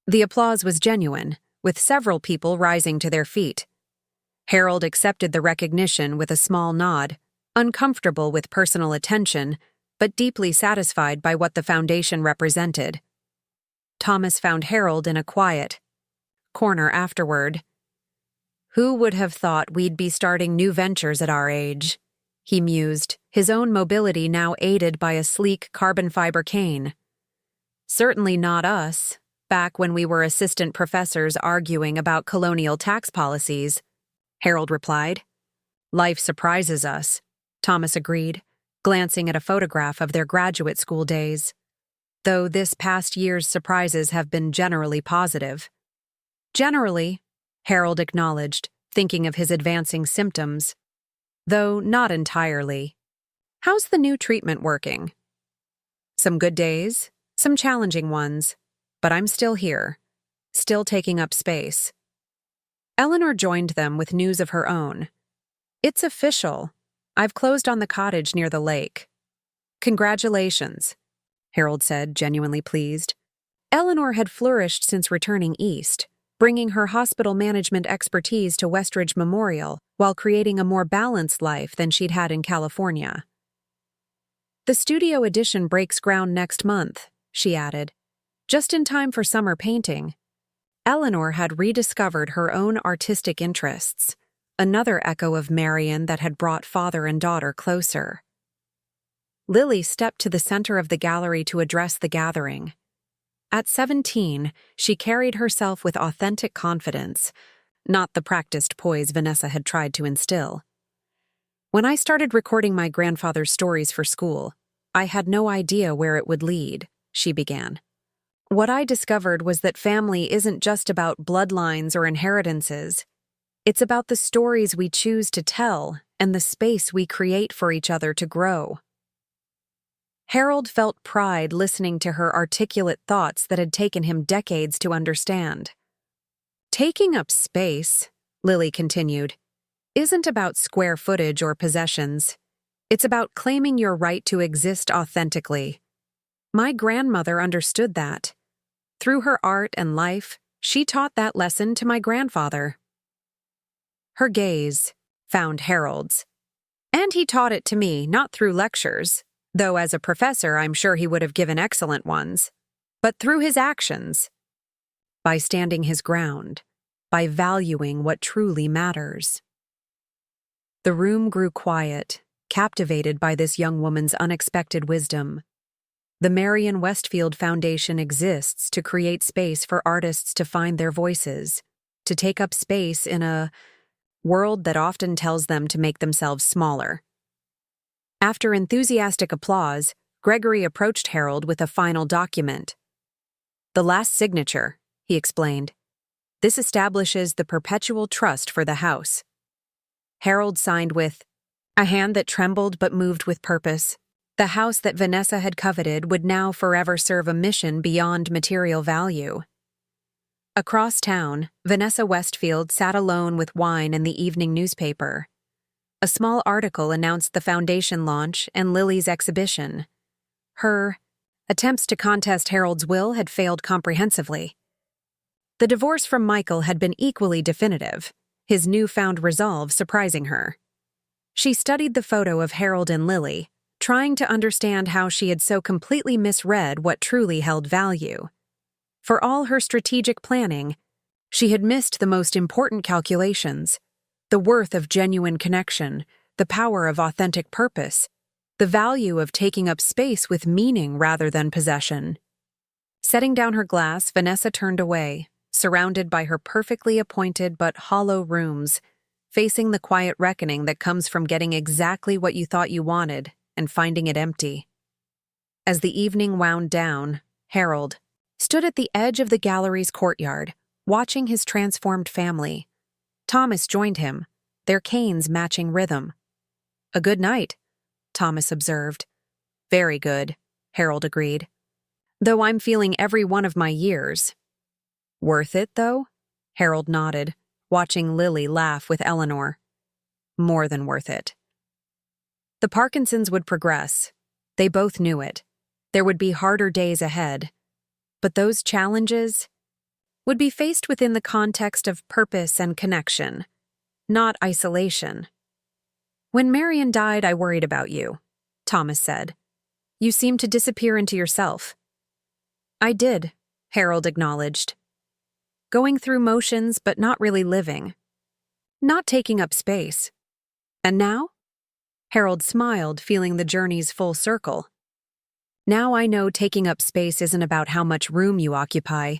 The applause was genuine, with several people rising to their feet. Harold accepted the recognition with a small nod, uncomfortable with personal attention, but deeply satisfied by what the foundation represented. Thomas found Harold in a quiet corner afterward. Who would have thought we'd be starting new ventures at our age? He mused, his own mobility now aided by a sleek carbon fiber cane. Certainly not us, back when we were assistant professors arguing about colonial tax policies, Harold replied. Life surprises us, Thomas agreed, glancing at a photograph of their graduate school days. Though this past year's surprises have been generally positive. Generally, Harold acknowledged, thinking of his advancing symptoms. Though not entirely. How's the new treatment working? Some good days, some challenging ones, but I'm still here, still taking up space. Eleanor joined them with news of her own. It's official. I've closed on the cottage near the lake. Congratulations, Harold said, genuinely pleased. Eleanor had flourished since returning east, bringing her hospital management expertise to Westridge Memorial while creating a more balanced life than she'd had in California. The studio addition breaks ground next month, she added, just in time for summer painting. Eleanor had rediscovered her own artistic interests, another echo of Marion that had brought father and daughter closer. Lily stepped to the center of the gallery to address the gathering. At 17, she carried herself with authentic confidence, not the practiced poise Vanessa had tried to instill. When I started recording my grandfather's stories for school, I had no idea where it would lead, she began. What I discovered was that family isn't just about bloodlines or inheritances. It's about the stories we choose to tell and the space we create for each other to grow. Harold felt pride listening to her articulate thoughts that had taken him decades to understand. Taking up space, Lily continued, isn't about square footage or possessions. It's about claiming your right to exist authentically. My grandmother understood that. Through her art and life, she taught that lesson to my grandfather. Her gaze found Harold's. And he taught it to me, not through lectures, though as a professor I'm sure he would have given excellent ones, but through his actions. By standing his ground, by valuing what truly matters. The room grew quiet, captivated by this young woman's unexpected wisdom. The Marion Westfield Foundation exists to create space for artists to find their voices, to take up space in a world that often tells them to make themselves smaller. After enthusiastic applause, Gregory approached Harold with a final document. The last signature, he explained. This establishes the perpetual trust for the house. Harold signed with a hand that trembled but moved with purpose. The house that Vanessa had coveted would now forever serve a mission beyond material value. Across town, Vanessa Westfield sat alone with wine and the evening newspaper. A small article announced the foundation launch and Lily's exhibition. Her attempts to contest Harold's will had failed comprehensively. The divorce from Michael had been equally definitive, his newfound resolve surprising her. She studied the photo of Harold and Lily, trying to understand how she had so completely misread what truly held value. For all her strategic planning, she had missed the most important calculations: the worth of genuine connection, the power of authentic purpose, the value of taking up space with meaning rather than possession. Setting down her glass, Vanessa turned away, surrounded by her perfectly appointed but hollow rooms, facing the quiet reckoning that comes from getting exactly what you thought you wanted and finding it empty. As the evening wound down, Harold stood at the edge of the gallery's courtyard, watching his transformed family. Thomas joined him, their canes matching rhythm. "A good night," Thomas observed. "Very good," Harold agreed. "Though I'm feeling every one of my years." "Worth it, though?" Harold nodded, watching Lily laugh with Eleanor. "More than worth it." The Parkinsons would progress. They both knew it. There would be harder days ahead. But those challenges would be faced within the context of purpose and connection, not isolation. "When Marion died, I worried about you," Thomas said. "You seemed to disappear into yourself." "I did," Harold acknowledged. "Going through motions but not really living. Not taking up space. And now?" Harold smiled, feeling the journey's full circle. "Now I know taking up space isn't about how much room you occupy,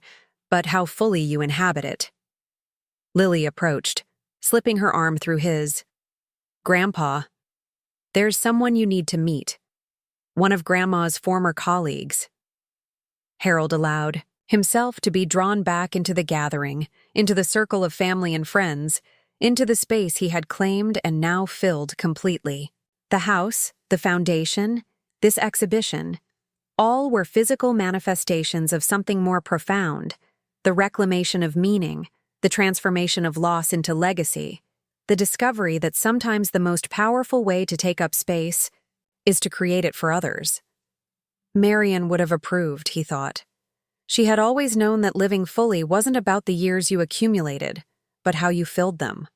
but how fully you inhabit it." Lily approached, slipping her arm through his. "Grandpa, there's someone you need to meet. One of Grandma's former colleagues." Harold allowed himself to be drawn back into the gathering, into the circle of family and friends, into the space he had claimed and now filled completely. The house, the foundation, this exhibition, all were physical manifestations of something more profound: the reclamation of meaning, the transformation of loss into legacy, the discovery that sometimes the most powerful way to take up space is to create it for others. Marion would have approved, he thought. She had always known that living fully wasn't about the years you accumulated, but how you filled them.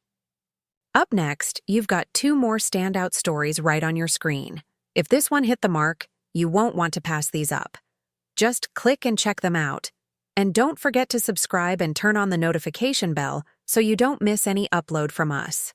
Up next, you've got 2 more standout stories right on your screen. If this one hit the mark, you won't want to pass these up. Just click and check them out. And don't forget to subscribe and turn on the notification bell so you don't miss any upload from us.